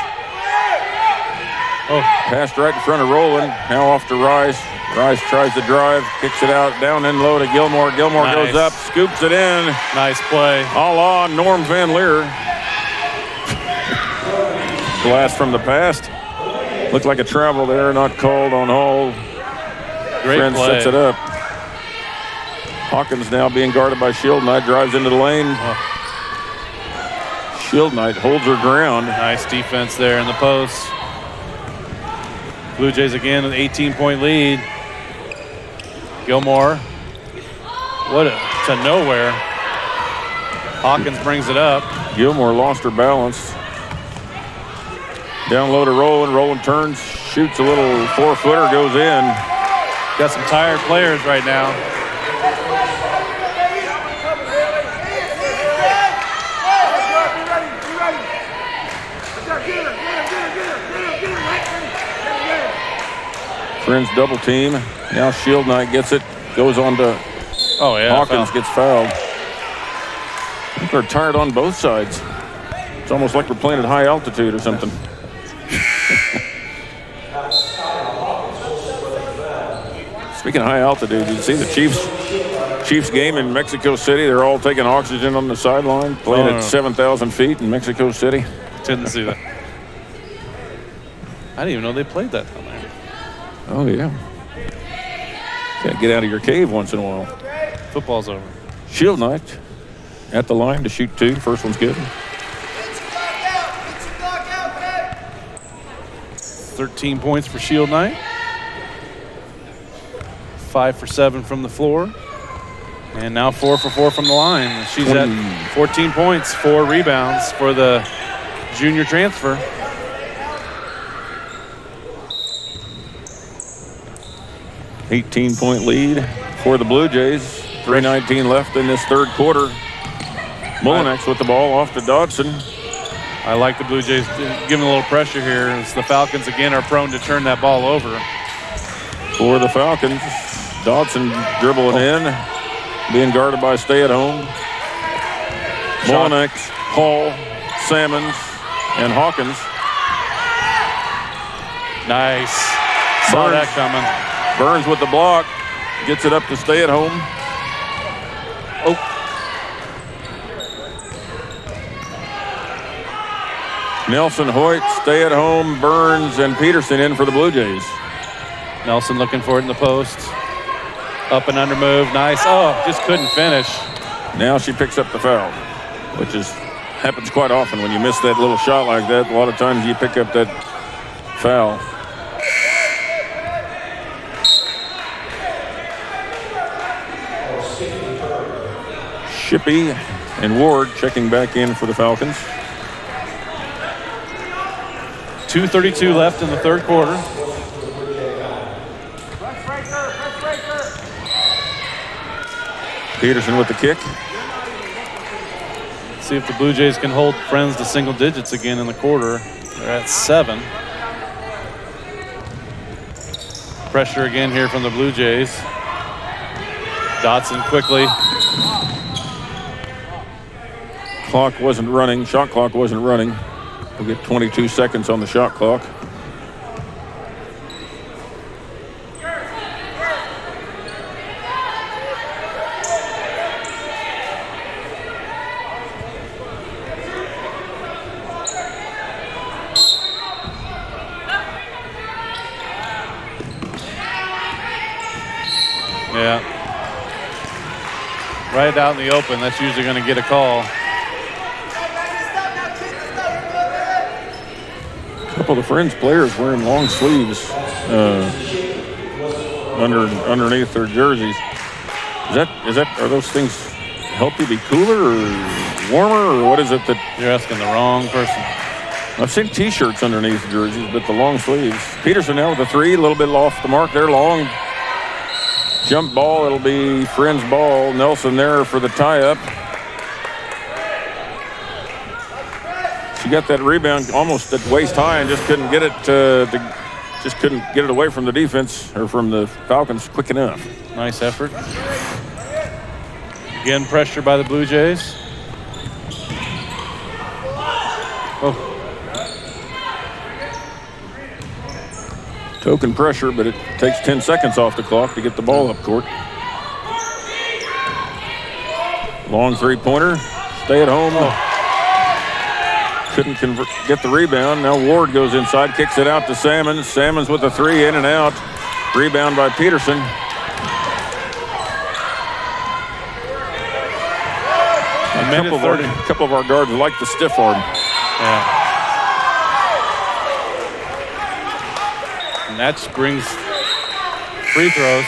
Oh, passed right in front of Rowland. Now off to Rice. Rice tries to drive, kicks it out, down in low to Gilmore. Gilmore Nice. goes up, scoops it in. Nice play. A la Norm Van Leer. Blast from the past. Looked like a travel there, not called on Hall. Great Friend play. sets it up. Hawkins now being guarded by Shield Knight, drives into the lane. Shield Knight holds her ground. Nice defense there in the post. Blue Jays again with an 18-point lead. Gilmore. To nowhere. Hawkins brings it up. Gilmore lost her balance. Down low to Rowland. Rowland turns, shoots a little 4-footer, goes in. Got some tired players right now. Friends double team. Now Shield Knight gets it. Goes on to Hawkins, gets fouled. I think they're tired on both sides. It's almost like we're playing at high altitude or something. Speaking of high altitude, did you see the Chiefs game in Mexico City? They're all taking oxygen on the sideline, playing at 7,000 feet in Mexico City. Didn't see that. I didn't even know they played that down there. Oh, yeah. Can't get out of your cave once in a while. Football's over. Shield Knight at the line to shoot 2. First one's good. 13 points for Shield Knight. 5 for 7 from the floor. And now 4 for 4 from the line. She's at 14 points, 4 rebounds for the junior transfer. $18-point lead for the Blue Jays. 3:19 left in this third quarter. Mullinex with the ball off to Dodson. I like the Blue Jays giving a little pressure here as the Falcons again are prone to turn that ball over. For the Falcons, Dodson dribbling in, being guarded by Stay-at-Home. Mullinex, Hall, Sammons, and Hawkins. Nice. Saw that coming. Burns with the block, gets it up to Stay-at-Home. Oh. Nelson, Hoyt, Stay-at-Home, Burns, and Peterson in for the Blue Jays. Nelson looking for it in the post. Up and under move. Nice. Oh, just couldn't finish. Now she picks up the foul, which happens quite often when you miss that little shot like that. A lot of times you pick up that foul. Shippey and Ward checking back in for the Falcons. 2:32 left in the third quarter. Peterson with the kick. See if the Blue Jays can hold Friends to single digits again in the quarter. They're at 7. Pressure again here from the Blue Jays. Dotson quickly. Clock wasn't running. Shot clock wasn't running. We'll get 22 seconds on the shot clock. Yeah. Right out in the open, that's usually going to get a call. A couple of the Friends players wearing long sleeves underneath their jerseys. Are those things help you be cooler or warmer, or what is it that? You're asking the wrong person. I've seen T-shirts underneath the jerseys, but the long sleeves. Peterson now with the 3, a little bit off the mark there, long. Jump ball, it'll be Friends ball. Nelson there for the tie-up. She got that rebound almost at waist high and just couldn't get it away from the defense or from the Falcons quick enough. Nice effort. Again, pressure by the Blue Jays. Oh. Token pressure, but it takes 10 seconds off the clock to get the ball up court. Long three-pointer. Stay-at-Home. Oh. Couldn't get the rebound. Now Ward goes inside, kicks it out to Sammons. Sammons with a 3, in and out. Rebound by Peterson. A couple of our guards like the stiff arm. Yeah. And that brings free throws.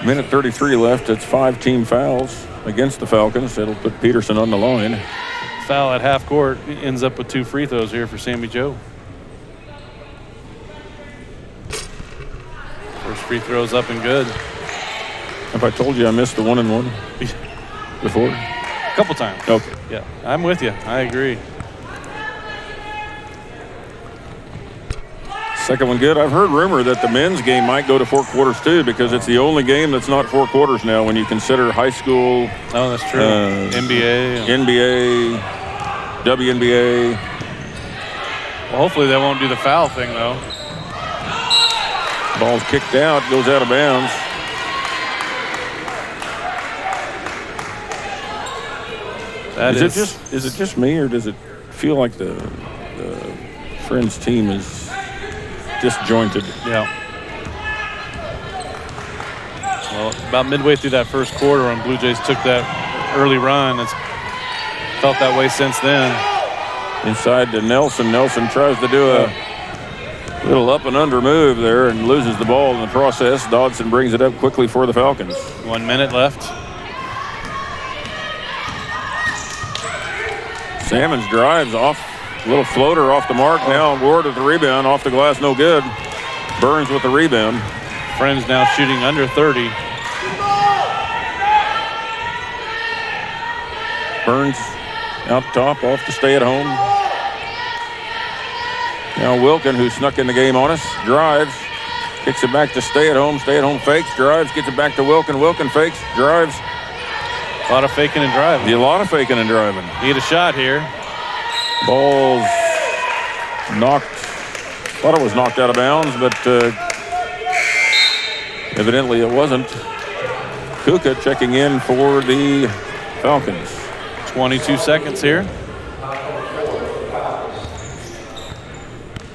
Minute 33 left. It's 5 team fouls against the Falcons. That'll put Peterson on the line. Foul at half court. Ends up with 2 free throws here for Sammy Joe. First free throw's up and good. Have I told you I missed the 1-and-1 before? A couple times. Okay. Yeah, I'm with you. I agree. Second one good. I've heard rumor that the men's game might go to 4 quarters too, because it's the only game that's not 4 quarters now when you consider high school. Oh, that's true. NBA. NBA, WNBA. Well, hopefully they won't do the foul thing, though. Ball's kicked out, goes out of bounds. Is it just me, or does it feel like the Friends team is disjointed? Yeah. Well, about midway through that first quarter when Blue Jays took that early run, it's felt that way since then. Inside to Nelson. Nelson tries to do a little up and under move there and loses the ball in the process. Dodson brings it up quickly for the Falcons. 1 minute left. Salmons drives off. Little floater off the mark. Now Ward with the rebound. Off the glass, no good. Burns with the rebound. Friends now shooting under 30. Burns out top, off to stay at home. Now Wilkin, who snuck in the game on us, drives. Kicks it back to stay at home. Stay at home fakes, drives, gets it back to Wilkin. Wilkin fakes, drives. A lot of faking and driving. A lot of faking and driving. Need a shot here. Ball's knocked. Thought it was knocked out of bounds, but evidently it wasn't. Kuka checking in for the Falcons. 22 seconds here.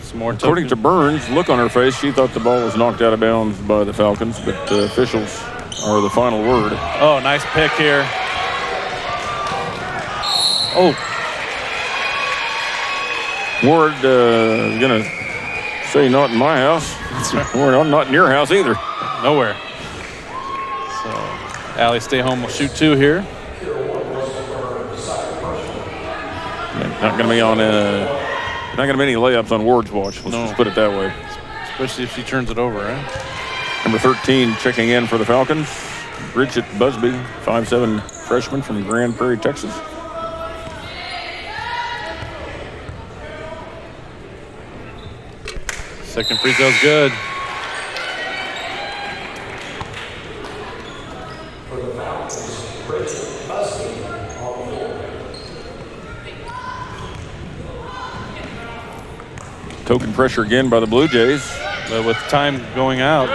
Some more. According to Burns, look on her face, she thought the ball was knocked out of bounds by the Falcons, but officials are the final word. Oh, nice pick here. Oh. Ward gonna say not in my house. Ward, I'm not in your house either. Nowhere. So Allie stay home will shoot 2 here. Not gonna be on not gonna be any layups on Ward's watch. Let's just put it that way. Especially if she turns it over, right? Number 13 checking in for the Falcons. Bridget Busby, 5'7" freshman from Grand Prairie, Texas. Second free throw's good. Token pressure again by the Blue Jays. But with time going out.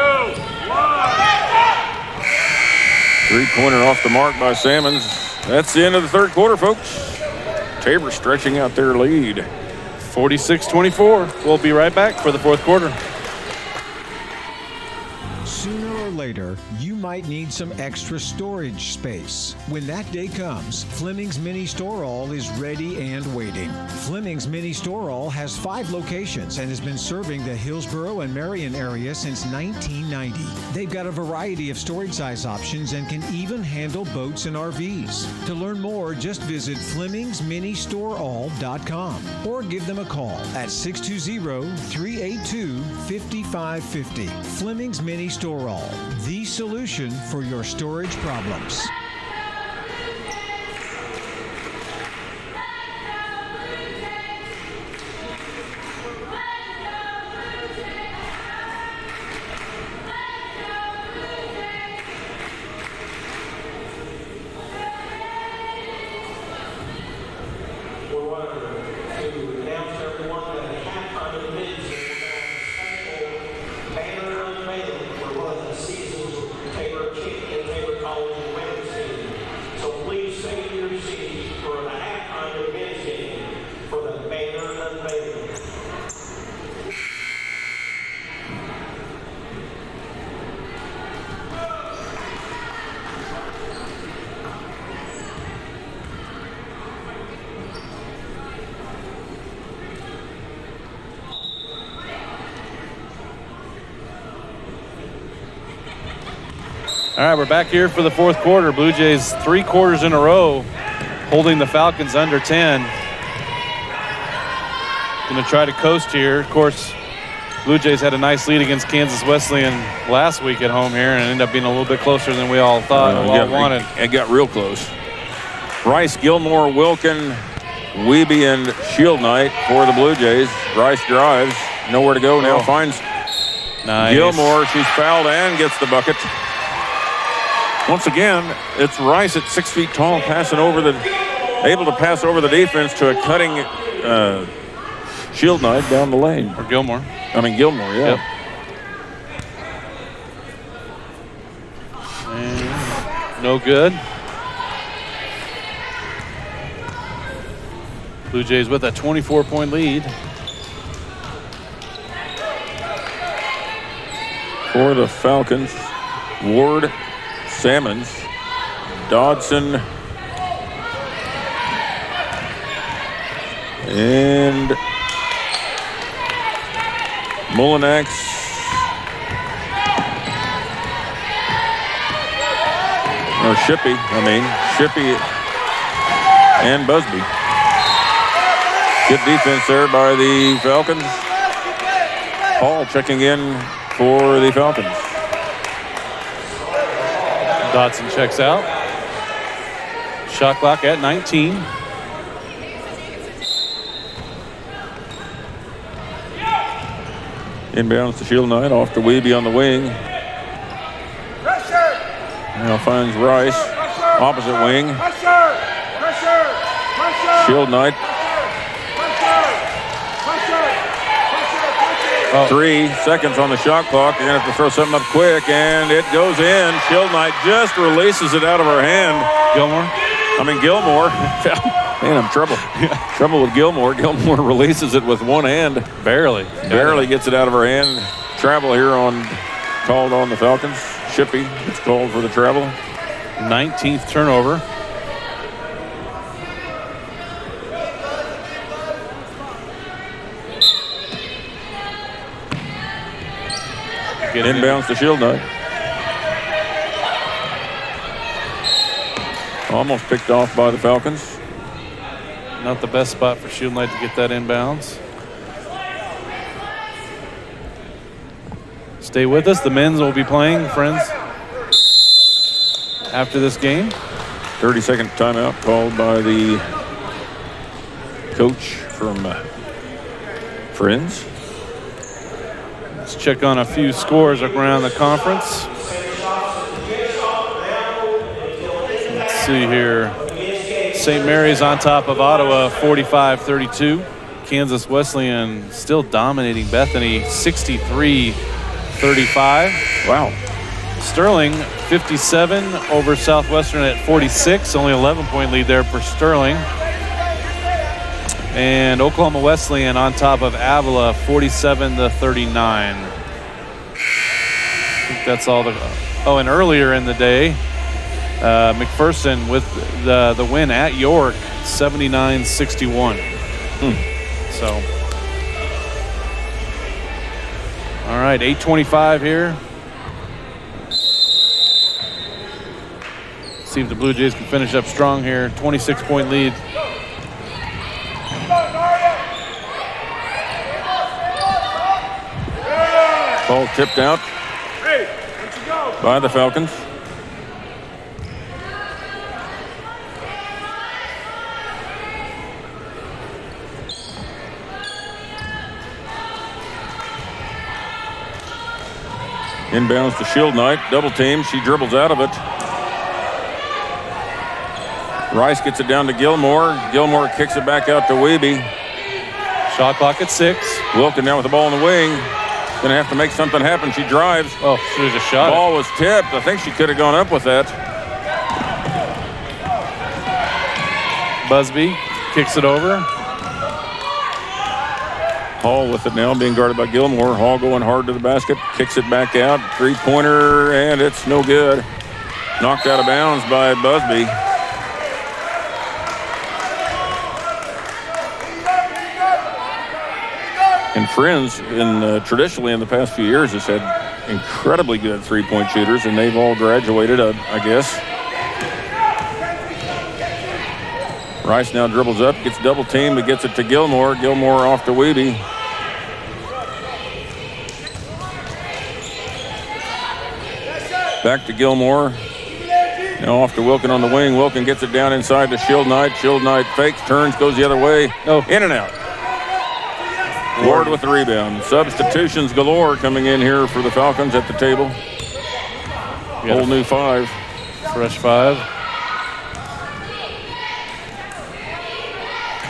3-pointer off the mark by Salmons. That's the end of the third quarter, folks. Tabor stretching out their lead. 46-24. We'll be right back for the fourth quarter. Sooner or later, you might need some extra storage space. When that day comes, Fleming's Mini Store All is ready and waiting. Fleming's Mini Store All has 5 locations and has been serving the Hillsborough and Marion area since 1990. They've got a variety of storage size options and can even handle boats and RVs. To learn more, just visit FlemingsMiniStoreAll.com or give them a call at 620-382-5550. Fleming's Mini Store All, the solution for your storage problems. All right, we're back here for the fourth quarter. Blue Jays 3 quarters in a row holding the Falcons under 10. Going to try to coast here. Of course, Blue Jays had a nice lead against Kansas Wesleyan last week at home here and ended up being a little bit closer than we all thought and wanted. It got real close. Rice, Gilmore, Wilkin, Wiebe, and Shield Knight for the Blue Jays. Rice drives. Nowhere to go now. Finds Gilmore. She's fouled and gets the bucket. Once again, it's Rice at 6 feet tall, able to pass over the defense to a cutting Shield Knight down the lane. Or Gilmore. I mean Gilmore, yeah. Yep. And no good. Blue Jays with a 24-point lead. For the Falcons, Ward, Salmons, Dodson, and Mulinax. Or Shippey and Busby. Good defense there by the Falcons. Hall checking in for the Falcons. Dodson checks out. Shot clock at 19. Inbounds to Shield Knight off to Weeby on the wing. Now finds Rice, opposite wing. Shield Knight. 3 seconds on the shot clock. You're going to have to throw something up quick, and it goes in. Shield Knight just releases it out of her hand. Gilmore. Man, I'm trouble. Trouble with Gilmore. Gilmore releases it with one hand. Barely Gets it out of her hand. Travel here called on the Falcons. Shippey gets called for the travel. 19th turnover. Inbounds to Shield Knight. Almost picked off by the Falcons. Not the best spot for Shield Knight to get that inbounds. Stay with us. The men's will be playing, friends, after this game. 30-second timeout called by the coach from Friends. Let's check on a few scores around the conference. Let's see here. St. Mary's on top of Ottawa, 45-32. Kansas Wesleyan still dominating Bethany, 63-35. Wow. Sterling, 57 over Southwestern at 46. Only 11-point lead there for Sterling. And Oklahoma Wesleyan on top of Avila, 47-39. I think that's all the... Oh, and earlier in the day, McPherson with the win at York, 79-61. So, all right, 8:25 here. See if the Blue Jays can finish up strong here. 26-point lead. Ball tipped out by the Falcons. Inbounds to Shield Knight. Double team. She dribbles out of it. Rice gets it down to Gilmore. Gilmore kicks it back out to Weeby. Shot clock at 6. Wilkin now with the ball in the wing. Going to have to make something happen. She drives. Oh, there's a shot. Ball was tipped. I think she could have gone up with that. Busby kicks it over. Hall with it now, being guarded by Gilmore. Hall going hard to the basket, kicks it back out. Three-pointer, and it's no good. Knocked out of bounds by Busby. And Friends, traditionally in the past few years, has had incredibly good three-point shooters, and they've all graduated, I guess. Rice now dribbles up, gets double teamed, but gets it to Gilmore. Gilmore off to Weeby. Back to Gilmore. Now off to Wilkin on the wing. Wilkin gets it down inside to Shield Knight. Shield Knight fakes, turns, goes the other way. Oh. In and out. Ward with the rebound. Substitutions galore coming in here for the Falcons at the table. Whole new 5. Fresh 5.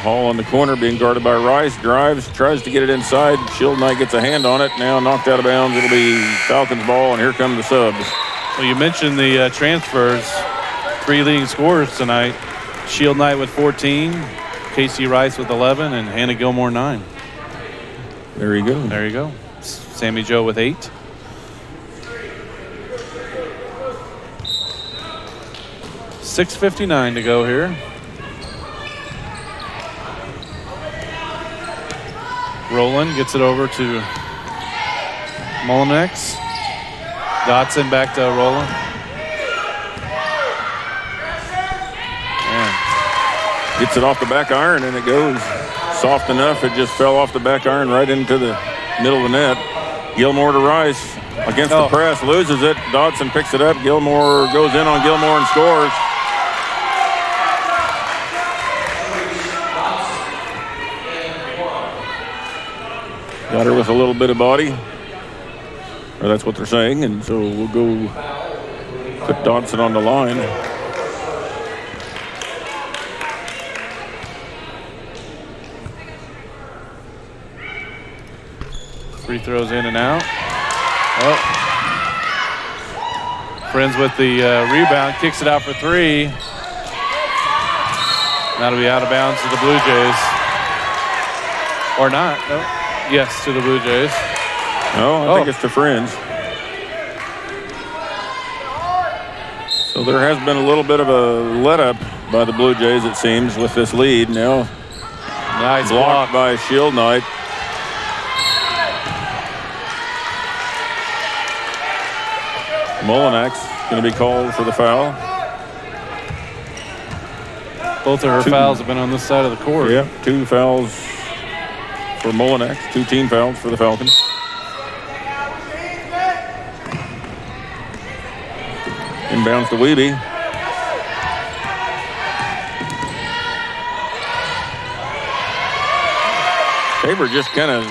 Hall on the corner being guarded by Rice. Drives, tries to get it inside. Shield Knight gets a hand on it. Now knocked out of bounds. It'll be Falcons ball, and here come the subs. Well, you mentioned the transfers. 3 leading scorers tonight. Shield Knight with 14. Casey Rice with 11 and Hannah Gilmore 9. There you go. There you go. Sammy Joe with 8. $6:59 to go here. Rowland gets it over to Molinex. Dotson back to Rowland. Man. Gets it off the back iron and it goes soft enough. It just fell off the back iron right into the middle of the net. Gilmore to Rice against the press, loses it. Dodson picks it up. Gilmore goes in on Gilmore and scores. Got her with a little bit of body, or that's what they're saying, and so we'll go put Dodson on the line. Free throws in and out. Oh. Friends with the rebound, kicks it out for 3. That'll be out of bounds to the Blue Jays. Or not, no. Yes, to the Blue Jays. No, I think it's to Friends. So there has been a little bit of a let-up by the Blue Jays, it seems, with this lead. Now, nice blocked by Shield Knight. Molinex going to be called for the foul. Both of her fouls have been on this side of the court. Yeah, 2 fouls for Molinex, 2 team fouls for the Falcons. Inbounds to Wiebe. Tabor just kind of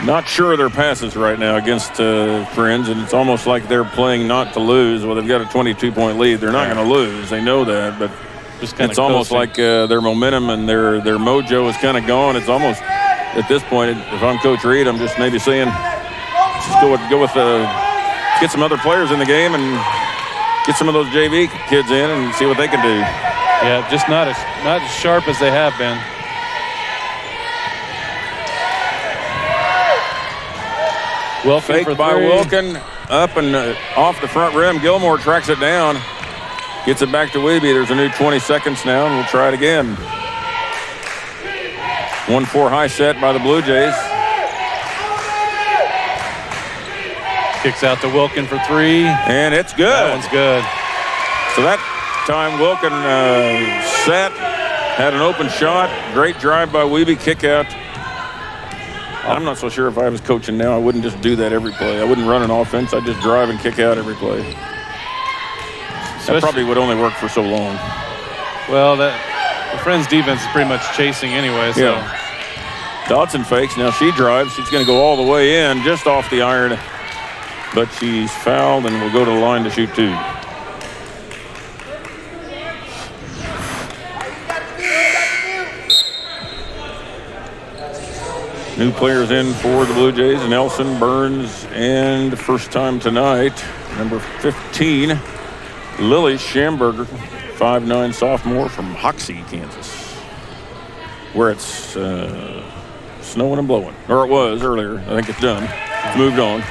not sure of their passes right now against Friends, and it's almost like they're playing not to lose. Well, they've got a 22-point lead. They're not going to lose. They know that, but just kind it's almost like their momentum and their mojo is kind of gone. It's almost, at this point, if I'm Coach Reed, I'm just maybe saying, just get some other players in the game and get some of those JV kids in and see what they can do. Yeah, just not as sharp as they have been. Wilkin Fake by Wilkin, up and off the front rim. Gilmore tracks it down, gets it back to Wiebe. There's a new 20 seconds now, and we'll try it again. 1-4 high set by the Blue Jays. Kicks out to Wilkin for 3. And it's good. That one's good. So that time Wilkin set, had an open shot. Great drive by Wiebe, kick out. I'm not so sure if I was coaching now, I wouldn't just do that every play. I wouldn't run an offense. I'd just drive and kick out every play. That probably would only work for so long. Well, the Friends defense is pretty much chasing anyway. So. Yeah. Dodson fakes. Now she drives. She's going to go all the way in, just off the iron. But she's fouled and will go to the line to shoot 2. New players in for the Blue Jays, Nelson, Burns, and first time tonight, number 15, Lily Schamberger, 5'9" sophomore from Hoxie, Kansas, where it's snowing and blowing. Or it was earlier. I think it's done. It's moved on.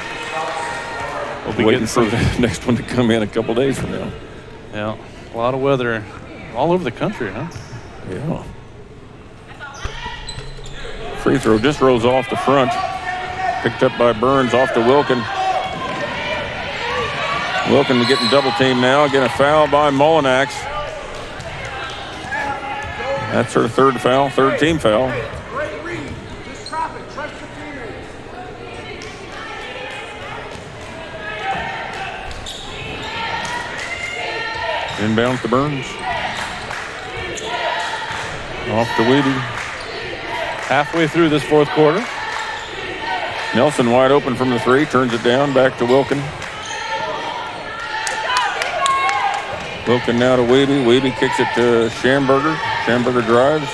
We'll be waiting for the next one to come in a couple days from now. Yeah, a lot of weather all over the country, huh? Yeah. Free throw just rolls off the front. Picked up by Burns off to Wilkin. Wilkin getting double teamed now. Again, a foul by Molinex. That's her third foul, third team foul. Great read. Just trap it. Trust your teammates. Inbounds to Burns. Off to Wiebe. Halfway through this fourth quarter. Nelson wide open from the 3, turns it down, back to Wilkin. Wilkin now to Wiebe. Wiebe kicks it to Schamberger. Schamberger drives.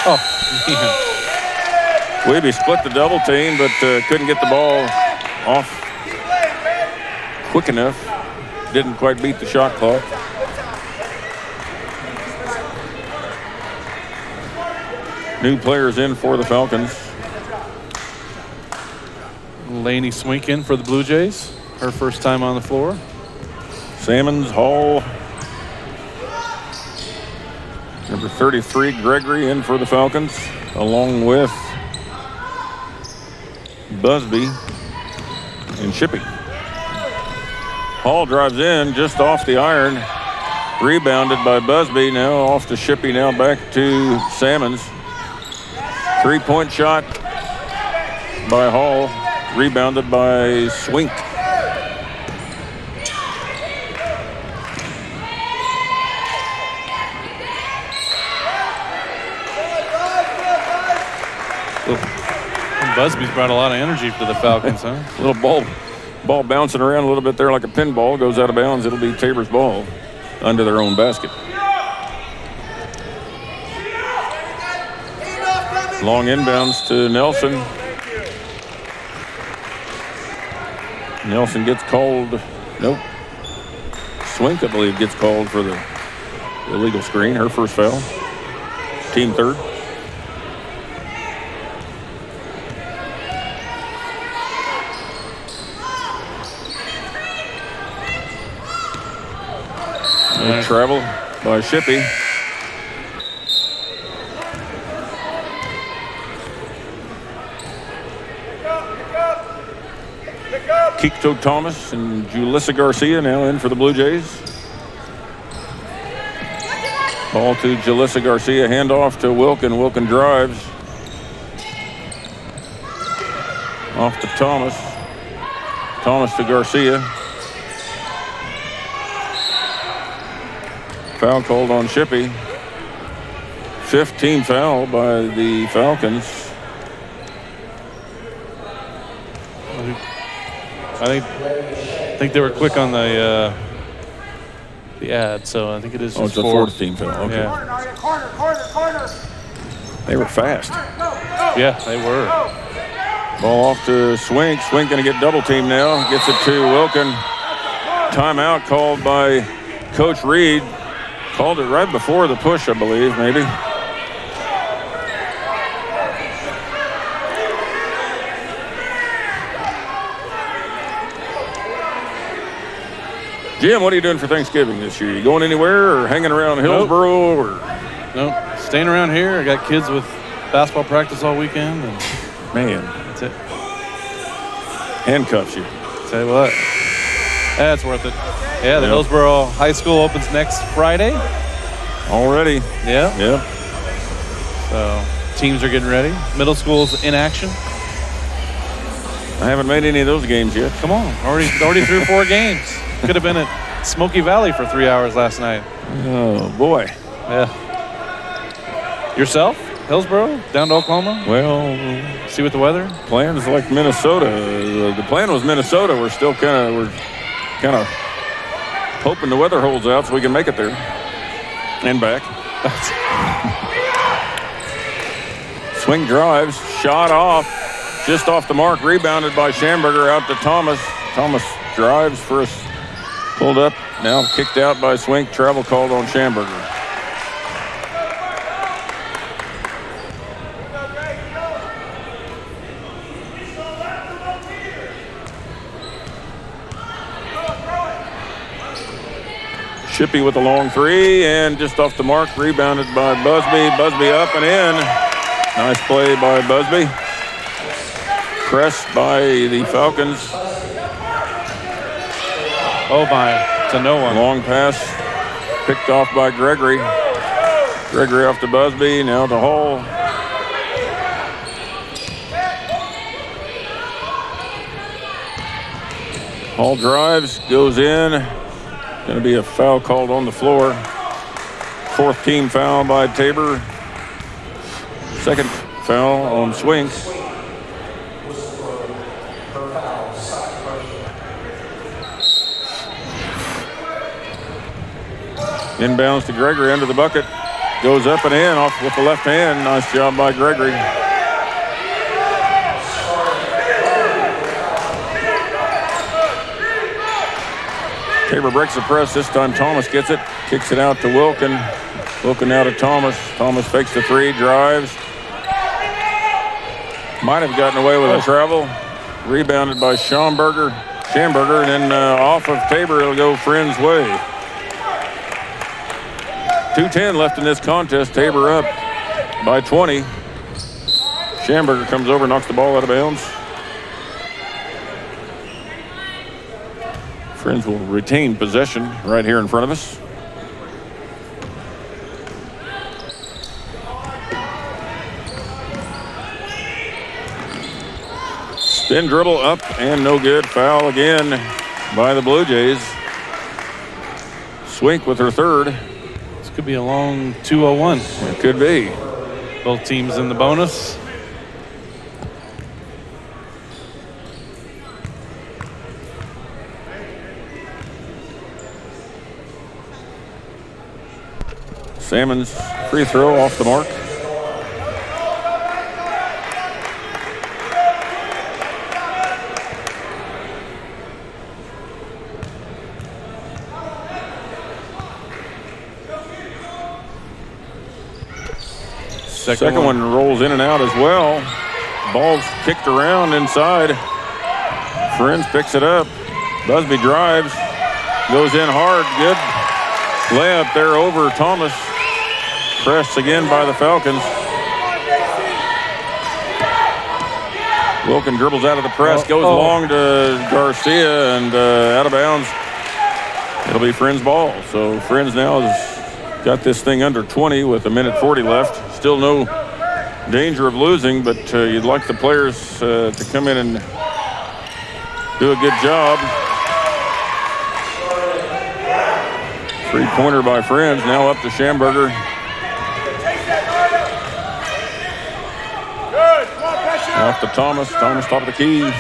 Oh, man. Wiebe split the double team, but couldn't get the ball off quick enough. Didn't quite beat the shot clock. new players in for the Falcons. Lainey Swink in for the Blue Jays. Her first time on the floor. Salmons, Hall. Number 33, Gregory, in for the Falcons, along with Busby and Shippey. Hall drives in just off the iron. Rebounded by Busby. Now off to Shippey. Now back to Salmons. 3-point shot by Hall. Rebounded by Swink. Busby's brought a lot of energy to the Falcons, huh? Little ball bouncing around a little bit there like a pinball. Goes out of bounds. It'll be Tabor's ball under their own basket. Long inbounds to Nelson. Nelson gets called. Nope. Swink, I believe, gets called for the illegal screen. Her first foul. Team third. Travel by Shippey. Kikto Thomas and Julissa Garcia now in for the Blue Jays. Ball to Julissa Garcia, handoff to Wilkin. Wilkin drives. Off to Thomas. Thomas to Garcia. Foul called on Shippey. 15th foul by the Falcons. I think they were quick on the ad, so I think it is just it's a fourth team foul. Okay. Yeah. Corner. They were fast. Yeah, they were. Ball off to Swink. Swink going to get double teamed now. Gets it to Wilkin. Timeout called by Coach Reed. Called it right before the push, I believe, maybe. Jim, what are you doing for Thanksgiving this year? You going anywhere or hanging around Hillsboro? Or? Nope, staying around here. I got kids with basketball practice all weekend. And man, that's it. Handcuffs you. Tell you what, that's worth it. Yeah, the Hillsboro High School opens next Friday. Already. Yeah. Yeah. So teams are getting ready. Middle school's in action. I haven't made any of those games yet. Come on, already through 4 games. Could have been at Smoky Valley for 3 hours last night. Oh boy. Yeah. Yourself, Hillsboro, down to Oklahoma. Well, see what the weather. Plans like Minnesota. The plan was Minnesota. We're still kind of hoping the weather holds out so we can make it there and back. Swing drives, shot off, just off the mark, rebounded by Schamberger out to Thomas. Thomas drives for us, pulled up, now kicked out by Swink. Travel called on Schamberger. Shippey with a long three, and just off the mark, rebounded by Busby. Busby up and in. Nice play by Busby. Pressed by the Falcons. Oh my, to no one. Long pass, picked off by Gregory. Gregory off to Busby, now to Hall. Hall drives, goes in. Going to be a foul called on the floor. 4th team foul by Tabor. 2nd foul on Swink. Inbounds to Gregory under the bucket. Goes up and in off with the left hand. Nice job by Gregory. Tabor breaks the press. This time Thomas gets it. Kicks it out to Wilkin. Wilkin out to Thomas. Thomas fakes the three, drives. Might have gotten away with a travel. Rebounded by Schamberger, and then off of Tabor, it'll go Friends' way. 2:10 left in this contest. Tabor up by 20. Schamberger comes over, knocks the ball out of bounds. Friends will retain possession right here in front of us. Spin dribble up and no good. Foul again by the Blue Jays. Swink with her third. This could be a long 2-0-1. It could be. Both teams in the bonus. Salmon's free throw off the mark. Second one rolls in and out as well. Ball's kicked around inside. Friends picks it up. Busby drives. Goes in hard. Good layup there over Thomas. Pressed again by the Falcons. Wilkin dribbles out of the press. Goes long to Garcia and out of bounds. It'll be Friends' ball. So Friends now has got this thing under 20 with 1:40 left. Still no danger of losing, but you'd like the players to come in and do a good job. Three-pointer by Friends. Now up to Schamberger. Off to Thomas. Thomas top of the key.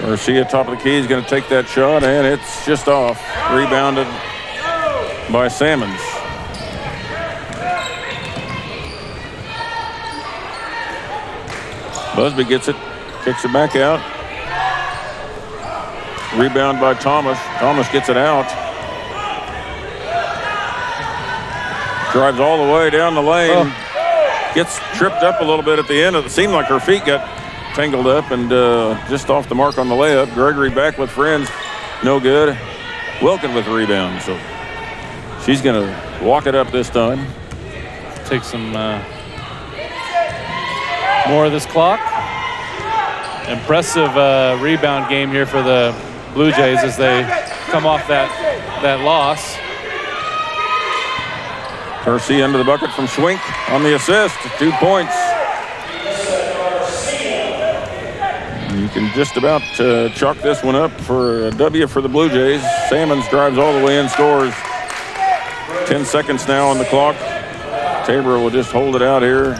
Garcia top of the key is going to take that shot, and it's just off. Rebounded by Salmons. Busby gets it, kicks it back out. Rebound by Thomas. Thomas gets it out. Drives all the way down the lane. Gets tripped up a little bit at the end. It seemed like her feet got tangled up and just off the mark on the layup. Gregory back with Friends. No good. Wilkin with the rebound. So she's going to walk it up this time. Take some more of this clock. Impressive rebound game here for the Blue Jays as they come off that loss. Garcia under the bucket from Swink on the assist. 2 points. You can just about chalk this one up for a W for the Blue Jays. Salmons drives all the way in, scores. 10 seconds now on the clock. Tabor will just hold it out here.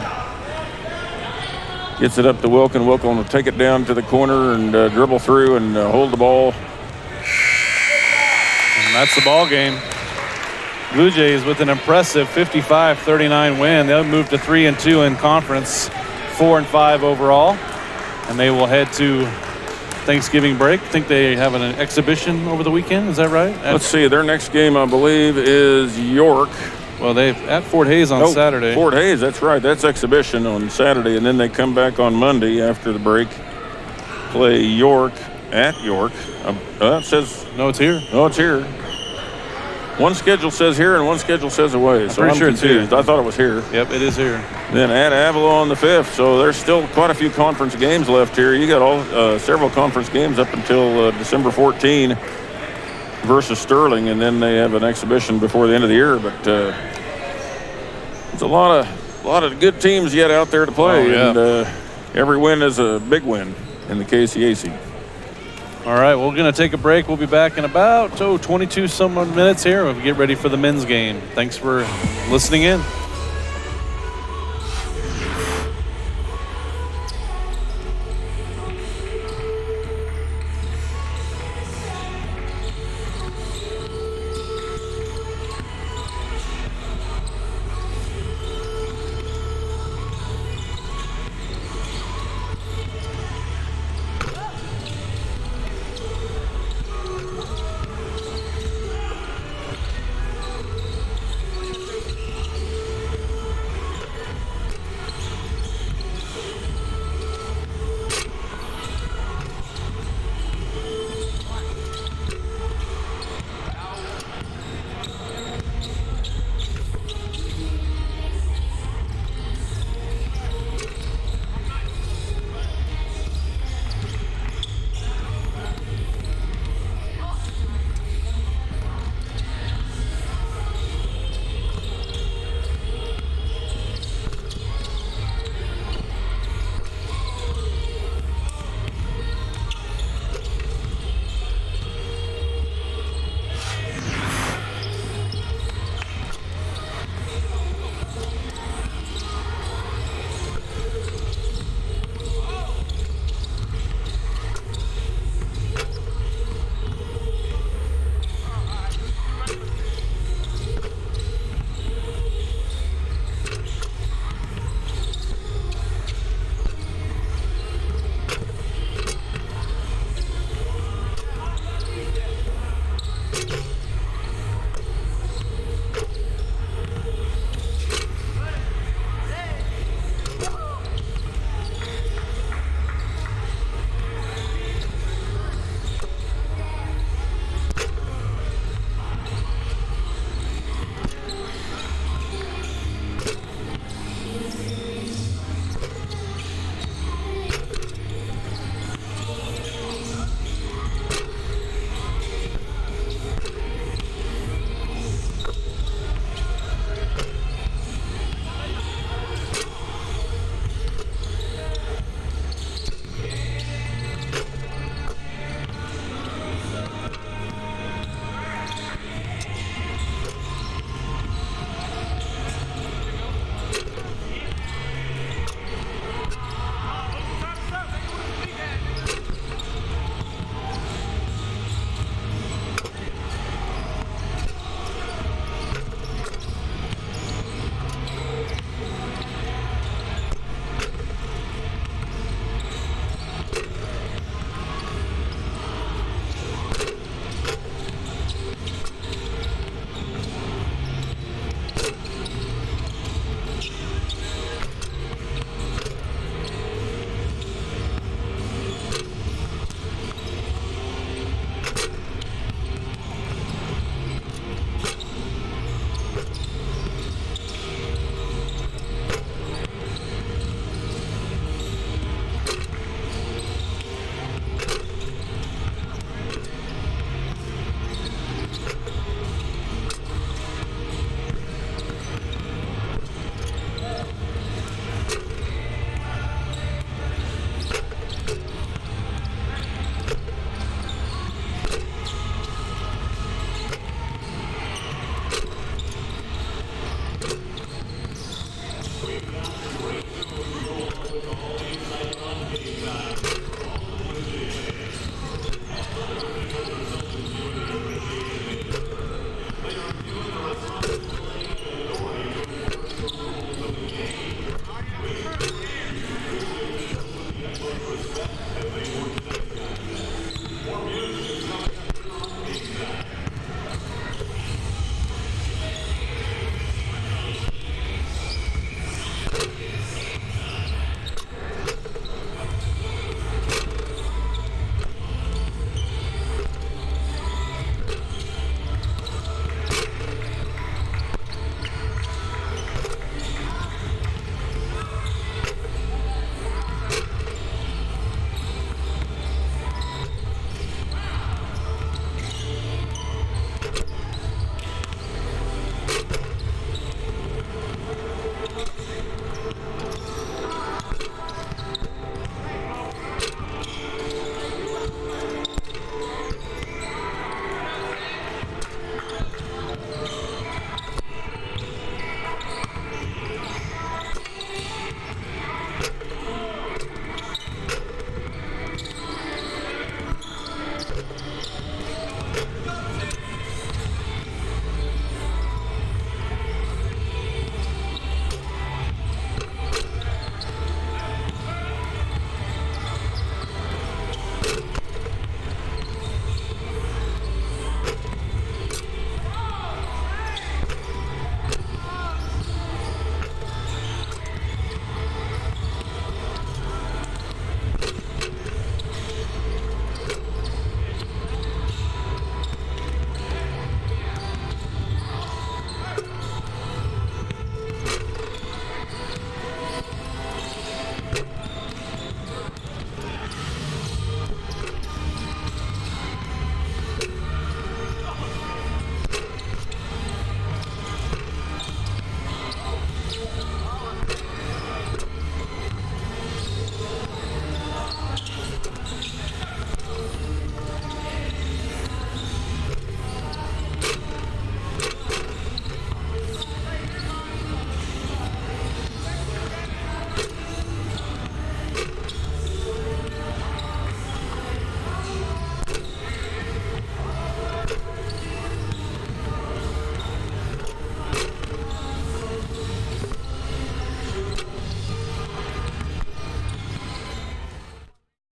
Gets it up to Wilkin. Wilkin will take it down to the corner and dribble through and hold the ball. And that's the ball game. Blue Jays with an impressive 55-39 win. They'll move to 3-2 in conference, 4-5 overall. And they will head to Thanksgiving break. I think they have an exhibition over the weekend. Is that right? Let's see. Their next game, I believe, is York. Well, they've at Fort Hays on Saturday. Fort Hays, that's right. That's exhibition on Saturday. And then they come back on Monday after the break. Play York at York. It says... No, it's here. No, it's here. One schedule says here and one schedule says away. So I'm sure it's confused. here. I thought it was here. Yep, it is here. Then at Avalon on the 5th. So there's still quite a few conference games left here. You got several conference games up until December 14 versus Sterling, and then they have an exhibition before the end of the year. But it's a lot of good teams yet out there to play, and every win is a big win in the KCAC. All right, we're going to take a break. We'll be back in about 22 some minutes here. We'll get ready for the men's game. Thanks for listening in.